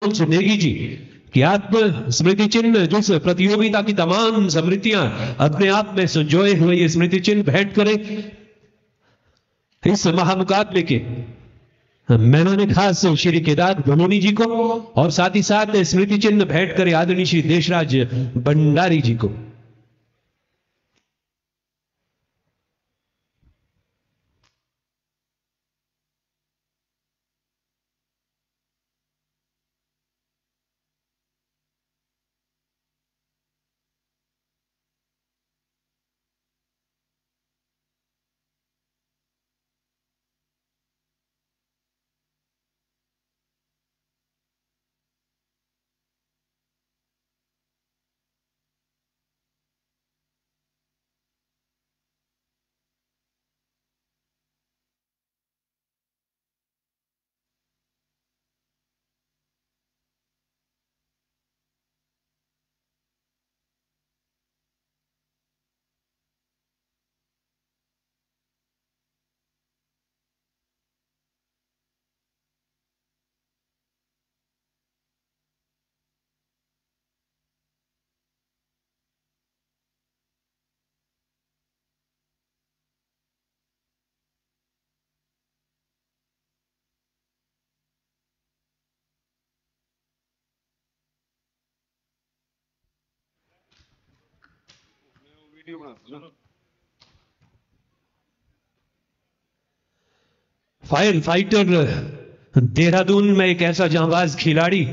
विनोद नेगी जी की आत्म स्मृति चिन्ह, जिस प्रतियोगिता की तमाम स्मृतियां अपने आप में संजोए हुए ये स्मृति चिन्ह भेंट करें इस महामुकाबले के मेहमान खास श्री केदार धनोनी जी को, और साथ ही साथ स्मृति चिन्ह भेंट करे आदरणीय श्री देशराज भंडारी जी को। फायर फाइटर देहरादून में एक ऐसा जांबाज खिलाड़ी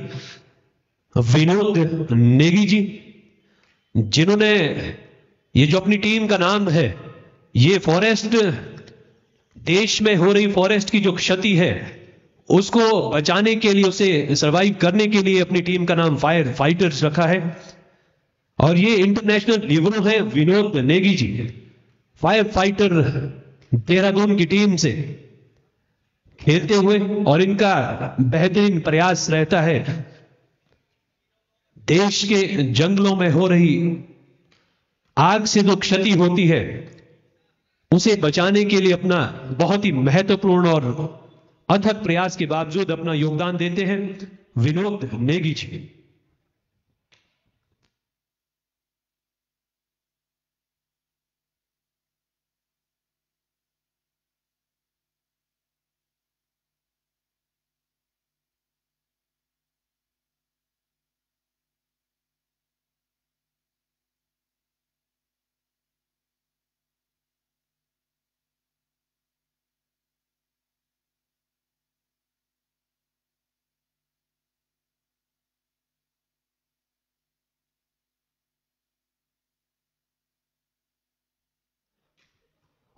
विनोद नेगी जी, जिन्होंने ये जो अपनी टीम का नाम है, ये फॉरेस्ट, देश में हो रही फॉरेस्ट की जो क्षति है उसको बचाने के लिए, उसे सरवाइव करने के लिए अपनी टीम का नाम फायर फाइटर्स रखा है। और ये इंटरनेशनल लिबरो है विनोद नेगी जी, फायर फाइटर देहरादून की टीम से खेलते हुए, और इनका बेहतरीन प्रयास रहता है देश के जंगलों में हो रही आग से जो क्षति होती है उसे बचाने के लिए अपना बहुत ही महत्वपूर्ण और अथक प्रयास के बावजूद अपना योगदान देते हैं विनोद नेगी जी।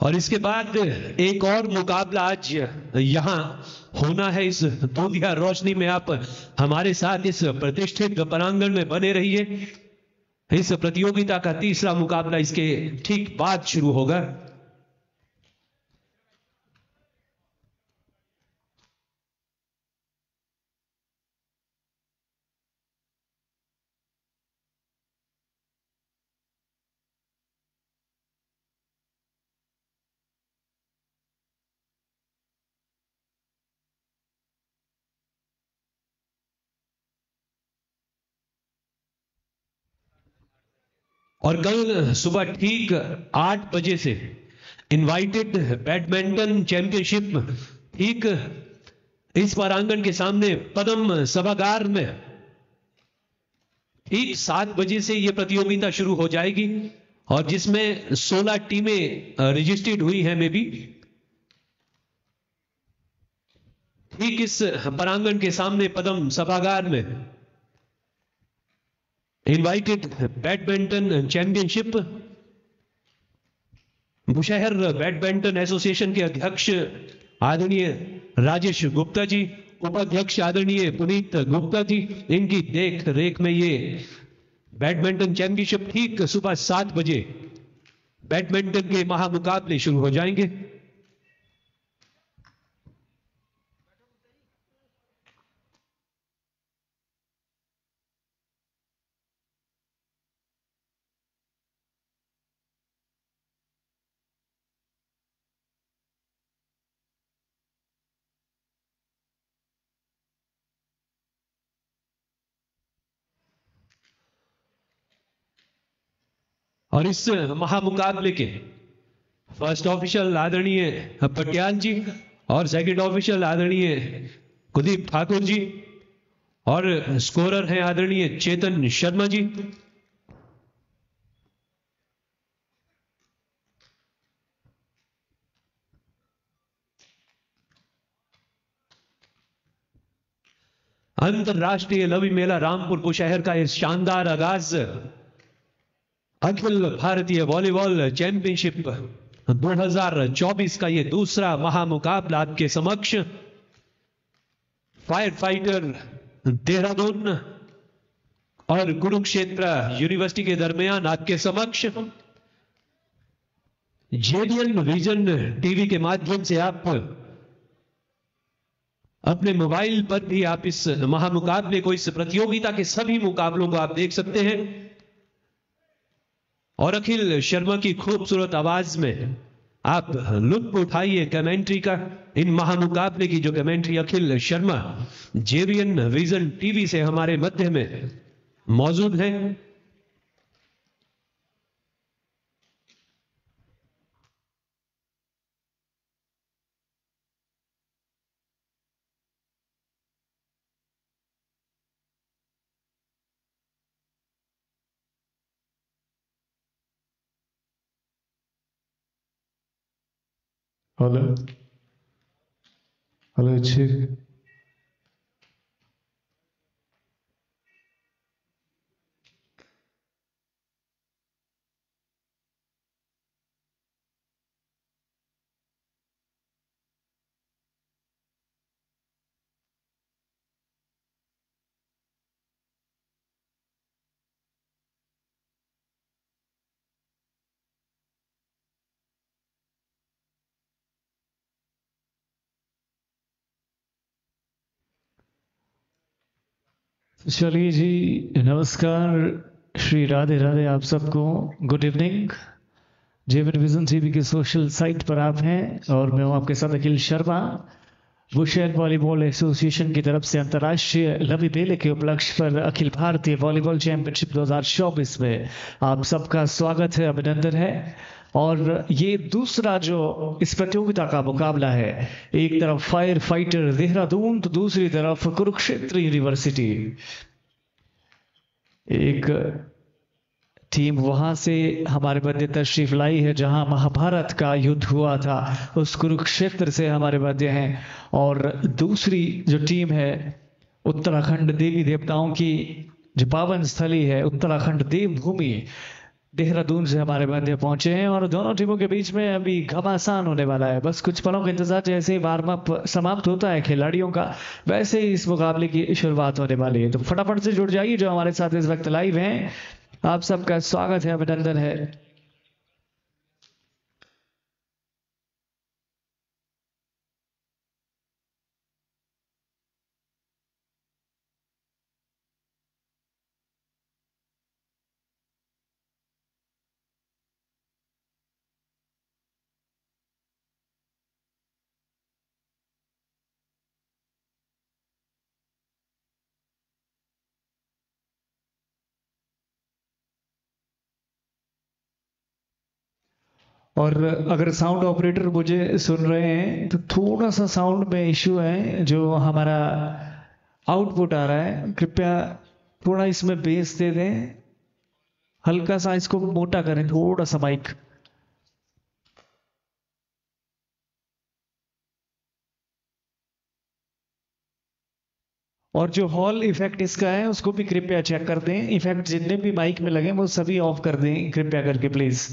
और इसके बाद एक और मुकाबला आज यहां होना है इस दूधिया रोशनी में। आप हमारे साथ इस प्रतिष्ठित परांगण में बने रहिए। इस प्रतियोगिता का तीसरा मुकाबला इसके ठीक बाद शुरू होगा। और कल सुबह ठीक 8 बजे से इनवाइटेड बैडमिंटन चैंपियनशिप ठीक इस परांगण के सामने पद्म सभागार में ठीक 7 बजे से यह प्रतियोगिता शुरू हो जाएगी, और जिसमें 16 टीमें रजिस्टर्ड हुई हैं मे बी। ठीक इस परांगण के सामने पद्म सभागार में invited badminton championship Bushahr badminton association के अध्यक्ष आदरणीय राजेश गुप्ता जी, उपाध्यक्ष आदरणीय पुनीत गुप्ता जी, इनकी देख रेख में ये बैडमिंटन चैंपियनशिप ठीक सुबह 7 बजे बैडमिंटन के महामुकाबले शुरू हो जाएंगे। और इस महामुकाबले के फर्स्ट ऑफिशियल आदरणीय पटियाल जी और सेकंड ऑफिशियल आदरणीय कुलदीप ठाकुर जी और स्कोरर हैं आदरणीय चेतन शर्मा जी। अंतरराष्ट्रीय लवी मेला रामपुर बुशहर का इस शानदार आगाज अखिल भारतीय वॉलीबॉल चैंपियनशिप 2024 का ये दूसरा महामुकाबला आपके समक्ष फायर फाइटर देहरादून और कुरुक्षेत्र यूनिवर्सिटी के दरमियान आपके समक्ष जेडीएन विजन टीवी के माध्यम से आप अपने मोबाइल पर भी आप इस महामुकाबले को, इस प्रतियोगिता के सभी मुकाबलों को आप देख सकते हैं। और अखिल शर्मा की खूबसूरत आवाज में आप लुत्फ उठाइए कमेंट्री का। इन महामुकाबले की जो commentary Akhil Sharma JVN vision TV से हमारे मध्य में मौजूद है। Hello hello check. चलिए जी, नमस्कार, श्री राधे राधे आप सबको, good evening. JVN vision TV के सोशल साइट पर आप हैं और मैं हूं आपके साथ अखिल शर्मा। बुशहर वॉलीबॉल एसोसिएशन की तरफ से अंतर्राष्ट्रीय लवी मेले के उपलक्ष्य पर अखिल भारतीय वॉलीबॉल चैंपियनशिप 2024 में आप सबका स्वागत है, अभिनंदन है। और ये दूसरा जो इस प्रतियोगिता का मुकाबला है, एक तरफ फायर फाइटर देहरादून तो दूसरी तरफ कुरुक्षेत्र यूनिवर्सिटी। एक टीम वहां से हमारे मध्य तशरीफ लाई है जहां महाभारत का युद्ध हुआ था, उस कुरुक्षेत्र से हमारे मध्य हैं। और दूसरी जो टीम है उत्तराखंड देवी देवताओं की जो पावन स्थली है, उत्तराखंड देवभूमि, देहरादून से हमारे मध्य पहुंचे हैं। और दोनों टीमों के बीच में अभी घमासान होने वाला है, बस कुछ पलों का इंतजार। जैसे ही वार्म अप समाप्त होता है खिलाड़ियों का, वैसे ही इस मुकाबले की शुरुआत होने वाली है। तो फटाफट से जुड़ जाइए जो हमारे साथ इस वक्त लाइव हैं। आप सबका स्वागत है, अभिनंदन है। और अगर साउंड ऑपरेटर मुझे सुन रहे हैं तो थोड़ा सा साउंड में इश्यू है, जो हमारा आउटपुट आ रहा है, कृपया थोड़ा इसमें बेस दे दें, हल्का सा इसको मोटा करें थोड़ा सा माइक। और जो हॉल इफेक्ट इसका है उसको भी कृपया चेक कर दें। इफेक्ट जितने भी माइक में लगे वो सभी ऑफ कर दें कृपया करके, प्लीज।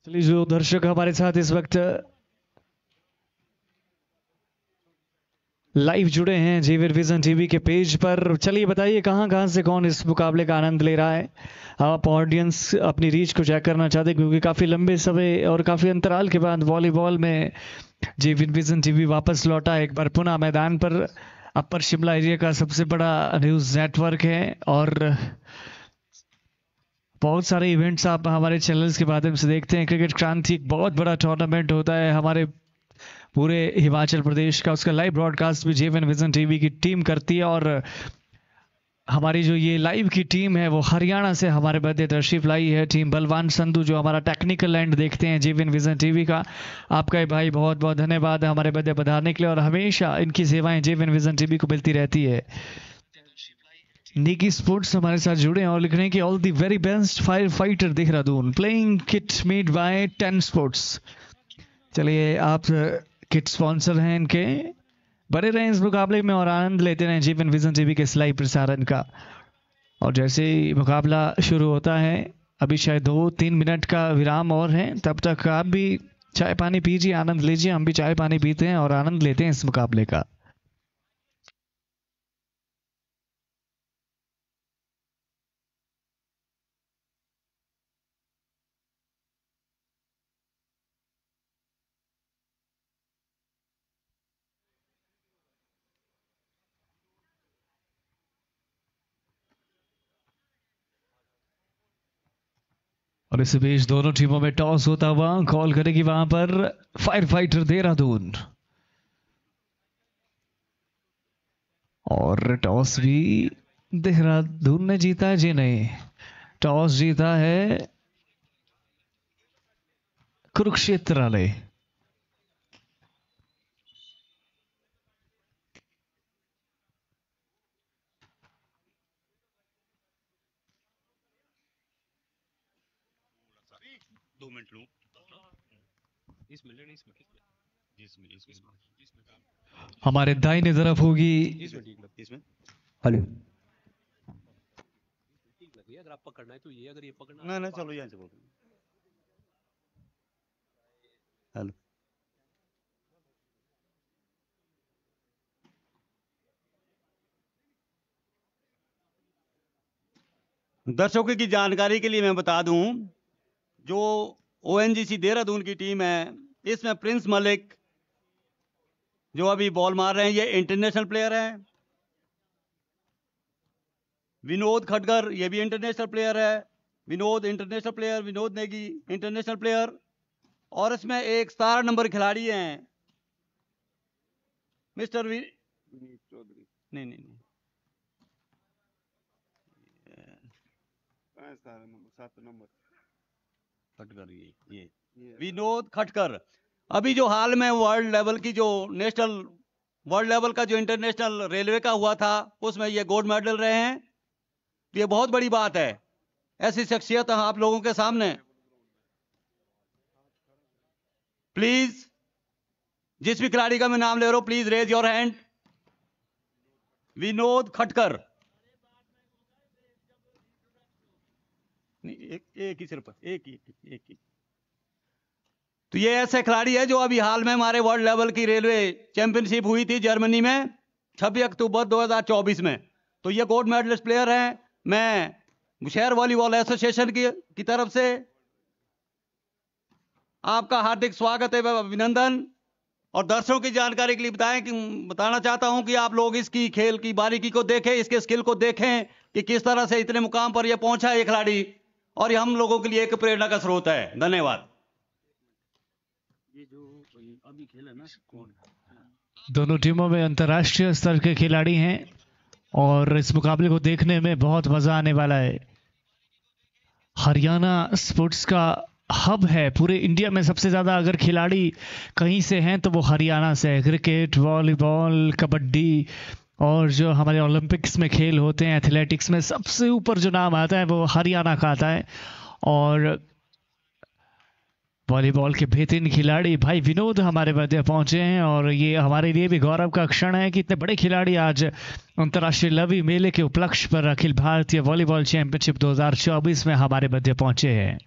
चलिए, जो दर्शक हमारे साथ इस वक्त लाइव जुड़े हैं जेवियर विजन टीवी के पेज पर, चलिए बताइए कहाँ कहाँ से कौन इस मुकाबले का आनंद ले रहा है। आप ऑडियंस अपनी रीच को चेक करना चाहते हैं, क्योंकि काफ़ी लंबे समय और काफ़ी अंतराल के बाद वॉलीबॉल में जेवियर विजन टीवी वापस लौटा एक बार पुनः मैदान पर। अपर शिमला एरिया का सबसे बड़ा न्यूज़ नेटवर्क है और बहुत सारे इवेंट्स आप हमारे चैनल्स के माध्यम से देखते हैं। क्रिकेट क्रांति एक बहुत बड़ा टूर्नामेंट होता है हमारे पूरे हिमाचल प्रदेश का, उसका लाइव ब्रॉडकास्ट भी जेवियर विजन टीवी की टीम करती है। और हमारी जो ये लाइव की टीम है वो हरियाणा से हमारे मध्य तशरीफ लाई है टीम बलवान संधू, जो हमारा टेक्निकल एंड देखते हैं जेवियर विजन टीवी का। आपका भाई बहुत बहुत धन्यवाद हमारे मध्य पधारने के लिए, और हमेशा इनकी सेवाएं जेवियर विजन टीवी को मिलती रहती है। निकी स्पोर्ट्स हमारे साथ जुड़े हैं और लिख रहे हैं कि all the very best fire fighter Dehradun, playing kit made by 10 sports. चलिए, आप किट स्पॉन्सर हैं इनके, बने रहें इस मुकाबले में और आनंद लेते रहें जेवियर विजन टीवी के लाइव प्रसारण का। और जैसे ही मुकाबला शुरू होता है, अभी शायद 2-3 मिनट का विराम और है, तब तक आप भी चाय पानी पीजिए, आनंद लीजिए। हम भी चाय पानी पीते हैं और आनंद लेते हैं इस मुकाबले का। और इस बीच दोनों टीमों में टॉस होता हुआ, कॉल करेगी वहां पर फायर फाइटर देहरादून, और टॉस भी देहरादून ने जीता है। जी नहीं, टॉस जीता है कुरुक्षेत्र वाले। हमारे दाहिने तरफ होगी हेलो, अगर आप पकड़ना है तो ये, अगर ये पकड़ना ना चलो यहाँ से बोल। हेलो, दर्शकों की जानकारी के लिए मैं बता दूं, जो ओएनजीसी देहरादून की टीम है, इसमें प्रिंस मलिक जो अभी बॉल मार रहे हैं, ये इंटरनेशनल प्लेयर हैं। विनोद खटगर, ये भी इंटरनेशनल प्लेयर है। Vinod international player, Vinod Negi international player. और इसमें एक 17 नंबर खिलाड़ी हैं मिस्टर चौधरी, नहीं 7 नंबर खटकर, ये विनोद खटकर अभी जो हाल में वर्ल्ड लेवल की, जो नेशनल वर्ल्ड लेवल का जो इंटरनेशनल रेलवे का हुआ था, उसमें ये गोल्ड मेडल रहे हैं। ये बहुत बड़ी बात है, ऐसी शख्सियत आप लोगों के सामने। प्लीज, जिस भी खिलाड़ी का मैं नाम ले रहा हूं, please raise your hand. Vinod Khatkar, एक ही सिर्फ एक ही। तो ये ऐसे खिलाड़ी है जो अभी हाल में हमारे वर्ल्ड लेवल की रेलवे चैंपियनशिप हुई थी जर्मनी में 26 अक्टूबर 2024 में। तो ये गोल्ड मेडलिस्ट प्लेयर हैं। मैं शहर वॉलीबॉल एसोसिएशन की तरफ से आपका हार्दिक स्वागत है, अभिनंदन। और दर्शकों की जानकारी के लिए बताना चाहता हूं कि आप लोग इसकी खेल की बारीकी को देखें, इसके स्किल को देखें कि किस तरह से इतने मुकाम पर यह पहुंचा है ये खिलाड़ी, और ये हम लोगों के लिए एक प्रेरणा का स्रोत है। धन्यवाद। ये जो अभी खेला ना, कौन दोनों टीमों में अंतर्राष्ट्रीय स्तर के खिलाड़ी हैं और इस मुकाबले को देखने में बहुत मजा आने वाला है। हरियाणा स्पोर्ट्स का हब है पूरे इंडिया में। सबसे ज्यादा अगर खिलाड़ी कहीं से हैं तो वो हरियाणा से है। क्रिकेट, वॉलीबॉल, कबड्डी और जो हमारे ओलंपिक्स में खेल होते हैं, एथलेटिक्स में सबसे ऊपर जो नाम आता है वो हरियाणा का आता है। और वॉलीबॉल के बेहतरीन खिलाड़ी भाई विनोद हमारे मध्य पहुंचे हैं, और ये हमारे लिए भी गौरव का क्षण है कि इतने बड़े खिलाड़ी आज अंतर्राष्ट्रीय लवी मेले के उपलक्ष्य पर अखिल भारतीय वॉलीबॉल चैंपियनशिप 2024 में हमारे मध्य पहुंचे हैं।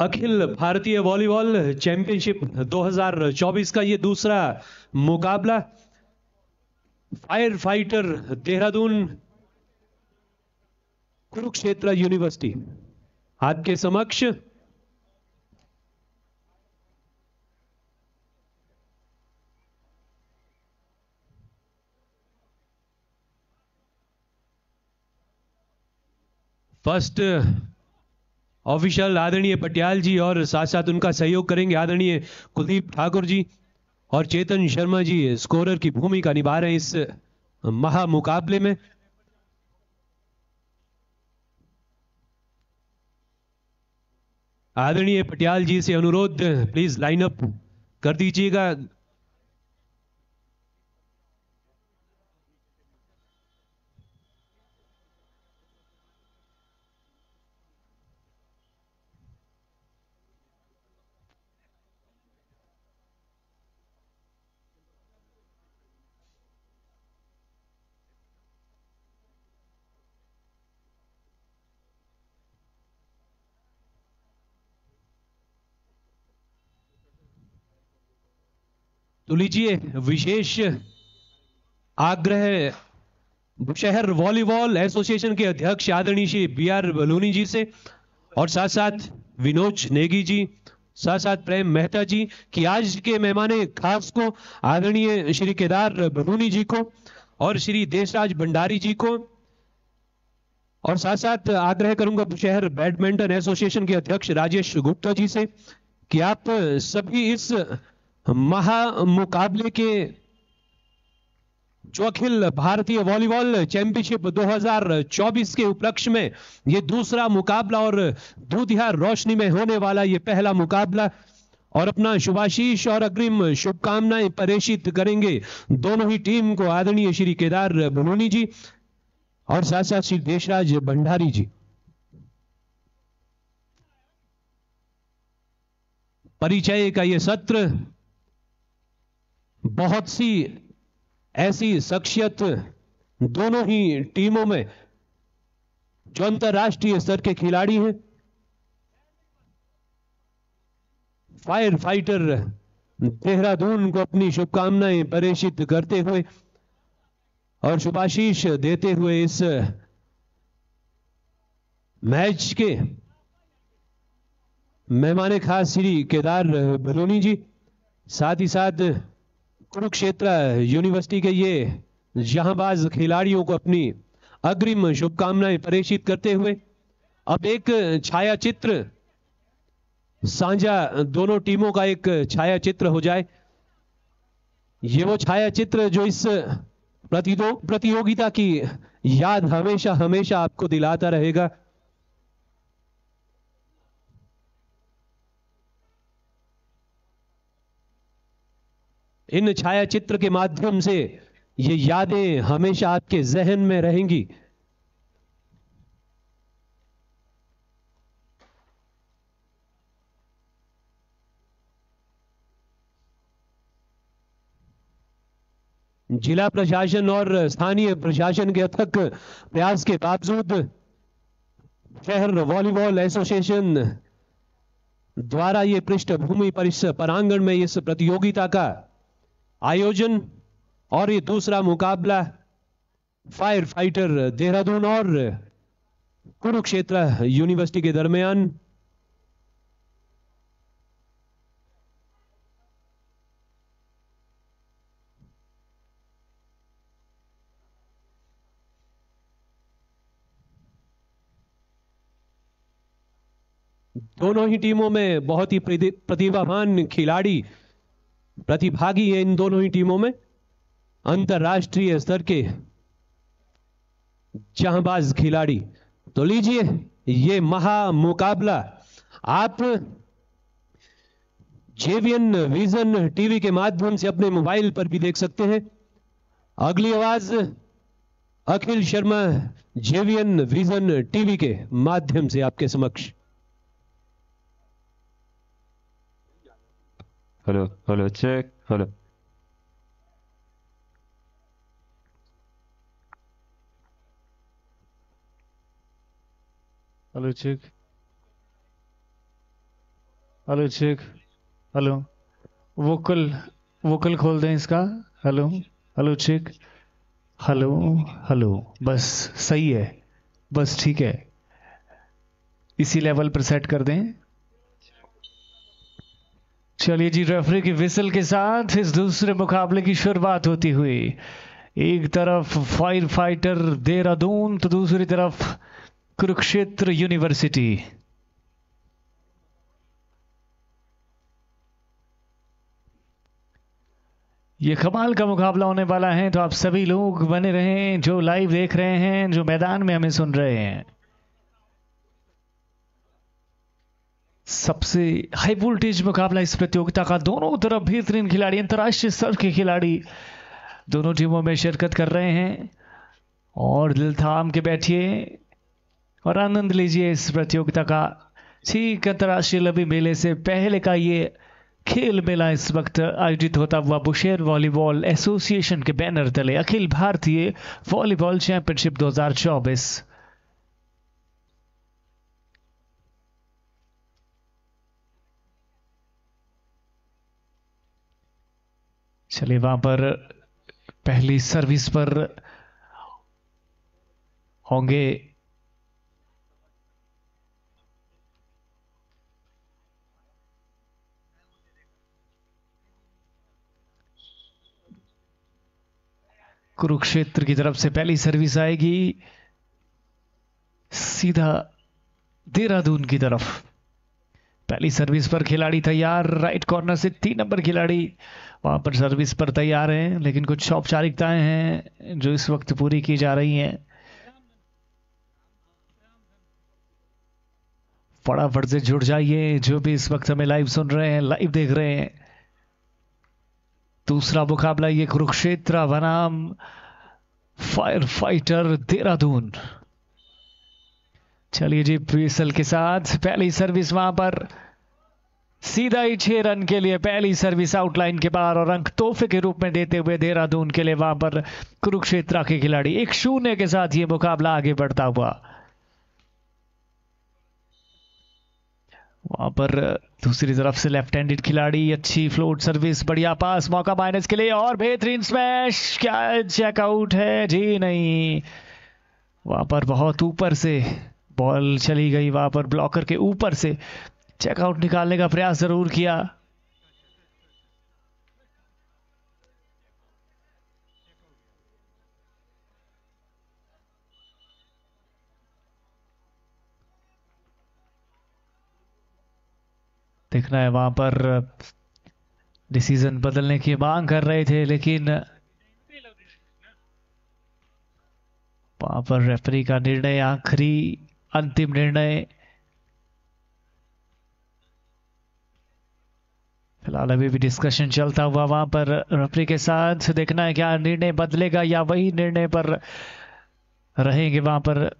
अखिल भारतीय वॉलीबॉल चैंपियनशिप 2024 का ये दूसरा मुकाबला fire fighter Dehradun Kurukshetra university आपके समक्ष फर्स्ट ऑफिशियल आदरणीय पटियाल जी और साथ साथ उनका सहयोग करेंगे आदरणीय कुलदीप ठाकुर जी और चेतन शर्मा जी स्कोरर की भूमिका निभा रहे हैं इस महा मुकाबले में। आदरणीय पटियाल जी से अनुरोध प्लीज लाइन अप कर दीजिएगा। तो लीजिए विशेष आग्रह बुशहर वॉलीबॉल एसोसिएशन के अध्यक्ष आदरणीय श्री BR बलूनी जी से और साथ साथ विनोद नेगी जी साथ साथ प्रेम मेहता जी कि आज के मेहमान खास को आदरणीय श्री केदार बलूनी जी को और श्री देशराज भंडारी जी को और साथ साथ आग्रह करूंगा बुशहर बैडमिंटन एसोसिएशन के अध्यक्ष राजेश गुप्ता जी से कि आप सभी इस महा मुकाबले के जो अखिल भारतीय वॉलीबॉल चैंपियनशिप 2024 के उपलक्ष्य में ये दूसरा मुकाबला और दूधिया रोशनी में होने वाला ये पहला मुकाबला और अपना शुभाशीष और अग्रिम शुभकामनाएं प्रेषित करेंगे दोनों ही टीम को आदरणीय श्री केदार बलूनी जी और साथ साथ श्री देशराज भंडारी जी। परिचय का ये सत्र बहुत सी ऐसी शख्सियत दोनों ही टीमों में जो अंतरराष्ट्रीय स्तर के खिलाड़ी हैं फायर फाइटर देहरादून को अपनी शुभकामनाएं प्रेषित करते हुए और शुभाशीष देते हुए इस मैच के मेहमान खास श्री केदार बलूनी जी साथ ही साथ कुरुक्षेत्र यूनिवर्सिटी के ये जहांबाज खिलाड़ियों को अपनी अग्रिम शुभकामनाएं प्रेषित करते हुए अब एक छाया चित्र साझा दोनों टीमों का एक छाया चित्र हो जाए। ये वो छाया चित्र जो इस प्रतियोगिता की याद हमेशा हमेशा आपको दिलाता रहेगा। इन छाया चित्र के माध्यम से ये यादें हमेशा आपके जहन में रहेंगी। जिला प्रशासन और स्थानीय प्रशासन के अथक प्रयास के बावजूद शहर वॉलीबॉल एसोसिएशन द्वारा ये पृष्ठभूमि पर इस परांगण में इस प्रतियोगिता का आयोजन और ये दूसरा मुकाबला फायर फाइटर देहरादून और कुरुक्षेत्र यूनिवर्सिटी के दरमियान दोनों ही टीमों में बहुत ही प्रतिभावान खिलाड़ी प्रतिभागी है। इन दोनों ही टीमों में अंतरराष्ट्रीय स्तर के जहांबाज खिलाड़ी। तो लीजिए ये महा मुकाबला आप जेवीएन विजन टीवी के माध्यम से अपने मोबाइल पर भी देख सकते हैं। अगली आवाज Akhil Sharma JVN vision TV के माध्यम से आपके समक्ष। Hello hello check hello hello check hello check. Hello, vocal vocal खोल दें इसका। Hello hello check. Hello hello, बस सही है, बस ठीक है, इसी लेवल पर सेट कर दें। चलिए जी, रेफरी की विसल के साथ इस दूसरे मुकाबले की शुरुआत होती हुई। एक तरफ फायर फाइटर देहरादून तो दूसरी तरफ कुरुक्षेत्र यूनिवर्सिटी। ये कमाल का मुकाबला होने वाला है, तो आप सभी लोग बने रहें जो लाइव देख रहे हैं, जो मैदान में हमें सुन रहे हैं। सबसे हाई वोल्टेज मुकाबला इस प्रतियोगिता का, दोनों तरफ बेहतरीन खिलाड़ी, अंतर्राष्ट्रीय स्तर के खिलाड़ी दोनों टीमों में शिरकत कर रहे हैं। और दिल थाम के बैठिए और आनंद लीजिए इस प्रतियोगिता का। ठीक अंतर्राष्ट्रीय लवी मेले से पहले का ये खेल मेला इस वक्त आयोजित होता हुआ बुशेर वॉलीबॉल एसोसिएशन के बैनर तले अखिल भारतीय वॉलीबॉल चैंपियनशिप 2024। चलिए, वहां पर पहली सर्विस पर होंगे कुरुक्षेत्र की तरफ से। पहली सर्विस आएगी सीधा देहरादून की तरफ। पहली सर्विस पर खिलाड़ी तैयार, राइट कॉर्नर से 3 नंबर खिलाड़ी वहां पर सर्विस पर तैयार हैं, लेकिन कुछ औपचारिकताएं हैं जो इस वक्त पूरी की जा रही हैं। फटाफट से जुड़ जाइए जो भी इस वक्त हमें लाइव सुन रहे हैं, लाइव देख रहे हैं। दूसरा मुकाबला ये कुरुक्षेत्र बनाम फायर फाइटर देहरादून। चलिए जी, प्रीसल के साथ पहली सर्विस वहां पर सीधा ही 6 रन के लिए पहली सर्विस आउटलाइन के बाहर, और अंक तोहफे के रूप में देते हुए देहरादून के लिए वहां पर कुरुक्षेत्र के खिलाड़ी 1-0 के साथ ये मुकाबला आगे बढ़ता हुआ। वहां पर दूसरी तरफ से लेफ्ट हैंडेड खिलाड़ी, अच्छी फ्लोट सर्विस, बढ़िया पास, मौका माइनस के लिए और बेहतरीन स्मैश। क्या चेकआउट है? जी नहीं, वहां पर बहुत ऊपर से बॉल चली गई, वहां पर ब्लॉकर के ऊपर से चेकआउट निकालने का प्रयास जरूर किया। देखना है, वहां पर डिसीजन बदलने की मांग कर रहे थे, लेकिन वहां पर रेफरी का निर्णय, आखिरी अंतिम निर्णय। फिलहाल अभी भी डिस्कशन चलता हुआ वहां पर रेफरी के साथ। देखना है क्या निर्णय बदलेगा या वही निर्णय पर रहेंगे वहां पर।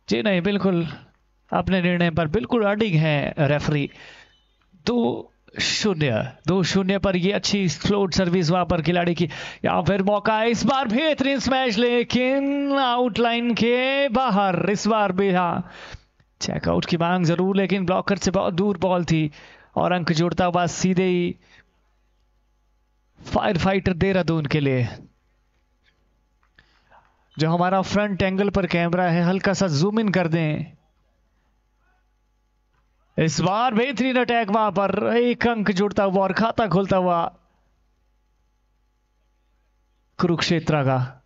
जी नहीं, बिल्कुल अपने निर्णय पर बिल्कुल अडिग है रेफरी। 2-0 पर ये अच्छी फ्लोट सर्विस वहां पर खिलाड़ी की, या फिर मौका है इस बार बेहतरीन स्मैश, लेकिन आउटलाइन के बाहर। इस बार भी हाँ, चेकआउट की मांग जरूर, लेकिन ब्लॉकर से बहुत दूर बॉल थी, और अंक जुड़ता हुआ सीधे ही फायर फाइटर देहरादून के लिए। जो हमारा फ्रंट एंगल पर कैमरा है, हल्का सा जूम इन कर दें। इस बार बेहतरीन अटैक वहां पर, एक अंक जुड़ता हुआ और खाता खुलता हुआ कुरुक्षेत्र का।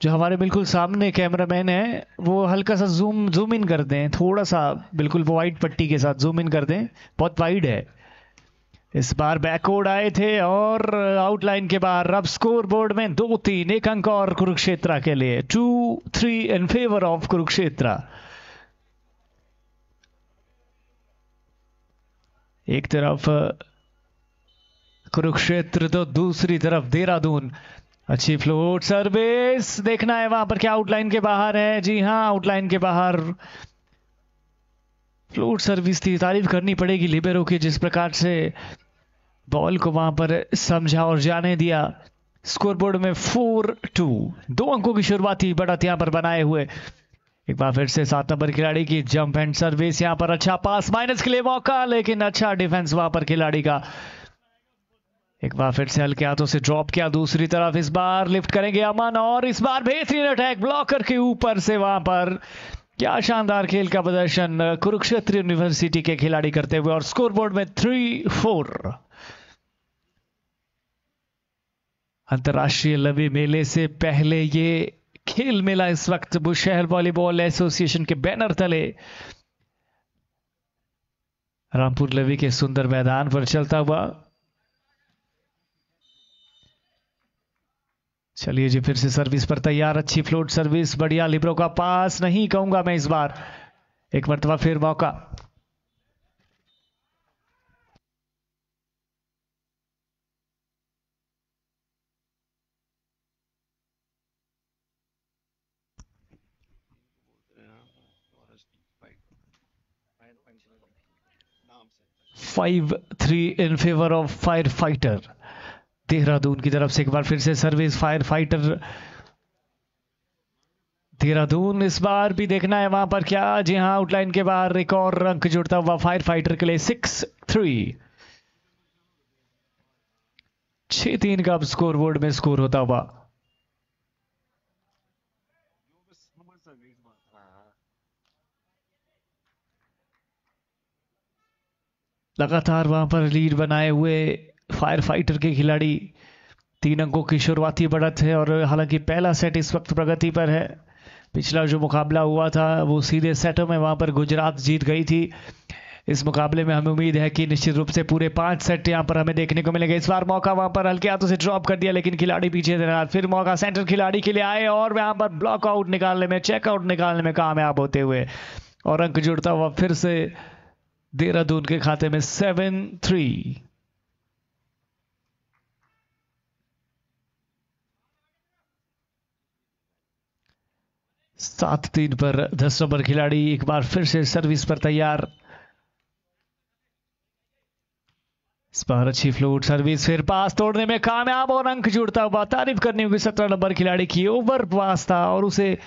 जो हमारे बिल्कुल सामने कैमरामैन है, वो हल्का सा जूम इन कर दें, थोड़ा सा बिल्कुल वाइड पट्टी के साथ जूम इन कर दें, बहुत वाइड है। इस बार बैकवर्ड आए थे और आउटलाइन के बाहर। अब स्कोर बोर्ड में 2-3, एक अंक और कुरुक्षेत्र के लिए। 2-3 इन फेवर ऑफ कुरुक्षेत्र। एक तरफ कुरुक्षेत्र तो दूसरी तरफ देहरादून। अच्छी फ्लोट सर्विस, देखना है वहां पर क्या आउटलाइन के बाहर है। जी हाँ, आउटलाइन के बाहर फ्लोट सर्विस थी। तारीफ करनी पड़ेगी लिबेरो की, जिस प्रकार से बॉल को वहां पर समझा और जाने दिया। स्कोरबोर्ड में 4-2, 2 अंकों की शुरुआती बढ़त यहां पर बनाए हुए एक बार फिर से 7 नंबर खिलाड़ी की जंप एंड सर्विस, यहां पर अच्छा पास, माइनस के लिए मौका, लेकिन अच्छा डिफेंस वहां पर खिलाड़ी का। एक बार फिर से हल्के हाथों से ड्रॉप किया, दूसरी तरफ इस बार लिफ्ट करेंगे अमन, और इस बार बेहतरीन अटैक ब्लॉकर के ऊपर से वहां पर। क्या शानदार खेल का प्रदर्शन कुरुक्षेत्र यूनिवर्सिटी के खिलाड़ी करते हुए, और स्कोरबोर्ड में 3-4। अंतरराष्ट्रीय लवी मेले से पहले ये खेल मेला इस वक्त बुशहर वॉलीबॉल एसोसिएशन के बैनर तले रामपुर लवी के सुंदर मैदान पर चलता हुआ। चलिए जी, फिर से सर्विस पर तैयार, अच्छी फ्लोट सर्विस, बढ़िया लिब्रो का पास, नहीं कहूंगा मैं इस बार, एक मरतबा फिर मौका। Five 3 in favour of fire fighter Dehradun की तरफ से। एक बार फिर से सर्विस, फायर फाइटर देहरादून। इस बार भी देखना है वहां पर क्या, जी हां, आउटलाइन के बाहर एक और अंक जुड़ता हुआ फायर फाइटर के लिए। 6-3, 6-3 का अब स्कोर बोर्ड में स्कोर होता हुआ। लगातार वहां पर लीड बनाए हुए फायर फाइटर के खिलाड़ी, 3 अंकों की शुरुआती बढ़त है, और हालांकि पहला सेट इस वक्त प्रगति पर है। पिछला जो मुकाबला हुआ था वो सीधे सेटों में वहां पर गुजरात जीत गई थी। इस मुकाबले में हमें उम्मीद है कि निश्चित रूप से पूरे 5 सेट यहां पर हमें देखने को मिलेंगे। इस बार मौका वहां पर हल्के हाथों से ड्रॉप कर दिया, लेकिन खिलाड़ी पीछे थे। फिर मौका सेंटर खिलाड़ी के लिए आए, और वहां पर ब्लॉक आउट निकालने में, चेकआउट निकालने में कामयाब होते हुए, और अंक जुड़ता हुआ फिर से देहरादून के खाते में 7-3। सात 3 पर 10 नंबर खिलाड़ी एक बार फिर से सर्विस पर तैयार। इस बार अच्छी फ्लोट सर्विस, फिर पास तोड़ने में कामयाब, और अंक जुड़ता हुआ। तारीफ करनी होगी 17 नंबर खिलाड़ी की, ओवर पास था और उसे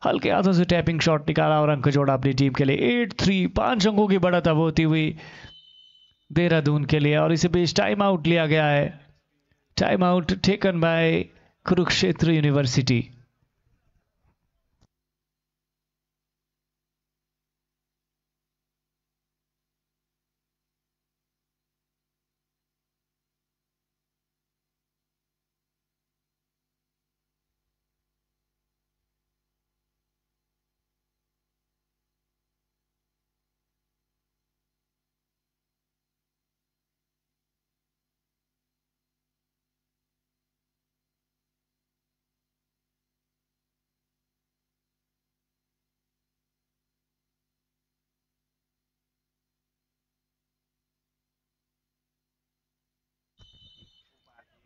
हल्के हाथों से टैपिंग शॉट निकाला और अंक जोड़ा अपनी टीम के लिए। 8-3, 5 अंकों की बढ़त अब होती हुई देहरादून के लिए, और इसे बीच टाइम आउट लिया गया है। Time out taken by Kurukshetra university.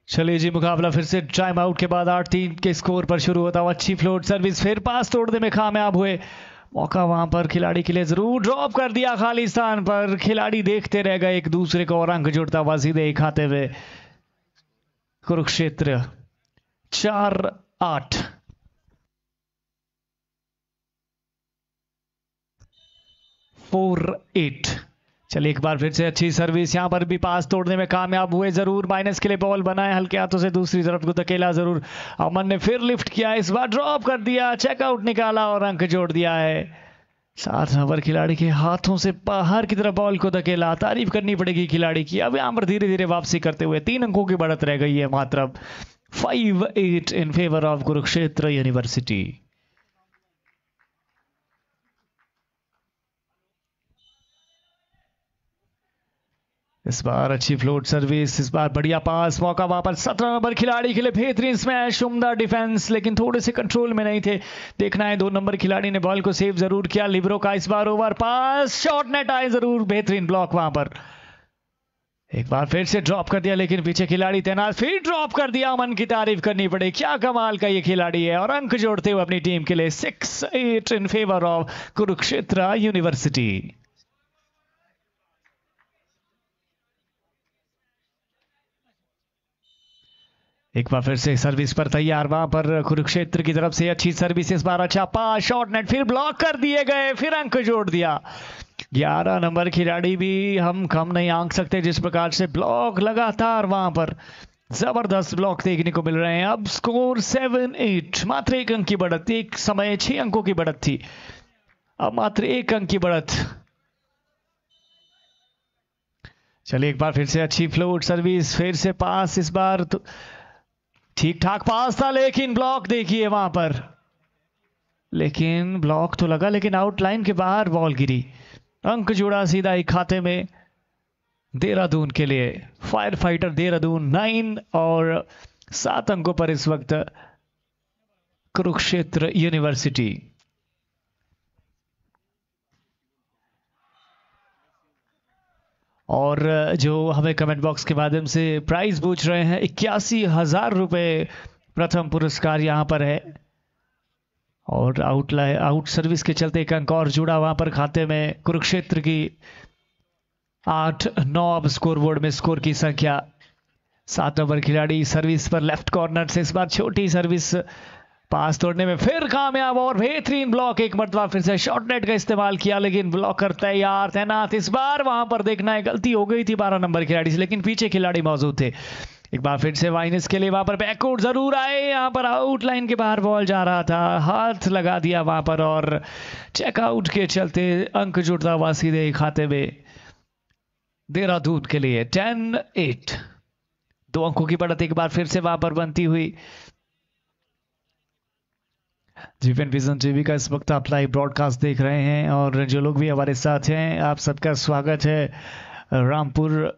चलिए जी, मुकाबला फिर से टाइम आउट के बाद 8-3 के स्कोर पर शुरू होता हुआ। अच्छी फ्लोट सर्विस, फिर पास तोड़ने में कामयाब हुए। मौका वहां पर खिलाड़ी के लिए, जरूर ड्रॉप कर दिया खाली स्थान पर, खिलाड़ी देखते रह गए एक दूसरे को, और अंक जुड़ता हुआ सीधे ही खाते हुए कुरुक्षेत्र 4-8। 4-8। चलिए, एक बार फिर से अच्छी सर्विस, यहां पर भी पास तोड़ने में कामयाब हुए, जरूर माइनस के लिए बॉल बनाए, हल्के हाथों से दूसरी तरफ को धकेला जरूर। अमन ने फिर लिफ्ट किया, इस बार ड्रॉप कर दिया, चेकआउट निकाला और अंक जोड़ दिया है। 7 नंबर खिलाड़ी के हाथों से बाहर की तरफ बॉल को धकेला, तारीफ करनी पड़ेगी खिलाड़ी की। अब यहां पर धीरे धीरे वापसी करते हुए 3 अंकों की बढ़त रह गई है मात्र। 5-8 इन फेवर ऑफ कुरुक्षेत्र यूनिवर्सिटी। इस बार अच्छी फ्लोट सर्विस, इस बार बढ़िया पास, मौका वहां पर 17 नंबर खिलाड़ी के लिए, बेहतरीन स्मैश, उम्दा डिफेंस, लेकिन थोड़े से कंट्रोल में नहीं थे। देखना है 2 नंबर खिलाड़ी ने बॉल को सेव जरूर किया। लिब्रो का इस बार ओवर पास, शॉट नेट आए जरूर, बेहतरीन ब्लॉक वहां पर। एक बार फिर से ड्रॉप कर दिया, लेकिन पीछे खिलाड़ी तैनात, फिर ड्रॉप कर दिया। अमन की तारीफ करनी पड़े, क्या कमाल का ये खिलाड़ी है, और अंक जोड़ते हुए अपनी टीम के लिए 6-8 इन फेवर ऑफ कुरुक्षेत्र यूनिवर्सिटी। एक बार फिर से सर्विस पर तैयार वहां पर कुरुक्षेत्र की तरफ से अच्छी सर्विस, इस बार अच्छा पास, शॉर्ट नेट, फिर ब्लॉक कर दिए गए, फिर अंक जोड़ दिया। 11 नंबर खिलाड़ी भी हम कम नहीं आंक सकते, जिस प्रकार से ब्लॉक लगातार वहां पर जबरदस्त ब्लॉक देखने को मिल रहे हैं। अब स्कोर 7-8, मात्र 1 अंक की बढ़त। एक समय 6 अंकों की बढ़त थी, अब मात्र 1 अंक की बढ़त। चलिए एक बार फिर से अच्छी फ्लोट सर्विस, फिर से पास, इस बार तो ठीक ठाक पास था, लेकिन ब्लॉक देखिए वहां पर, लेकिन ब्लॉक तो लगा, लेकिन आउटलाइन के बाहर बॉल गिरी। अंक जुड़ा सीधा एक खाते में देहरादून के लिए। फायर फाइटर देहरादून 9 और 7 अंकों पर इस वक्त कुरुक्षेत्र यूनिवर्सिटी। और जो हमें कमेंट बॉक्स के माध्यम से प्राइज पूछ रहे हैं, 81,000 रुपए प्रथम पुरस्कार यहां पर है। और आउट सर्विस के चलते एक अंक और जुड़ा वहां पर खाते में कुरुक्षेत्र की। 8-9 अब स्कोर बोर्ड में स्कोर की संख्या। 7 नंबर खिलाड़ी सर्विस पर लेफ्ट कॉर्नर से, इस बार छोटी सर्विस, पास तोड़ने में फिर कामयाब और बेहतरीन ब्लॉक। एक मरतबा फिर से शॉर्ट नेट का इस्तेमाल किया, लेकिन ब्लॉकर तैयार तैनात। इस बार वहां पर देखना है, गलती हो गई थी 12 नंबर खिलाड़ी से, लेकिन पीछे खिलाड़ी मौजूद थे। एक बार फिर से वाइनस के लिए वहां पर बैकआउट जरूर आए, यहां पर आउटलाइन के बाहर बॉल जा रहा था, हाथ लगा दिया वहां पर और चेकआउट के चलते अंक जुड़ता हुआ सीधे खाते में देहरादून के लिए। 10-8, 2 अंकों की बढ़त एक बार फिर से वहां पर बनती हुई। जीवन विजन टीवी का इस वक्त आप लाइव ब्रॉडकास्ट देख रहे हैं, और जो लोग भी हमारे साथ हैं आप सबका स्वागत है रामपुर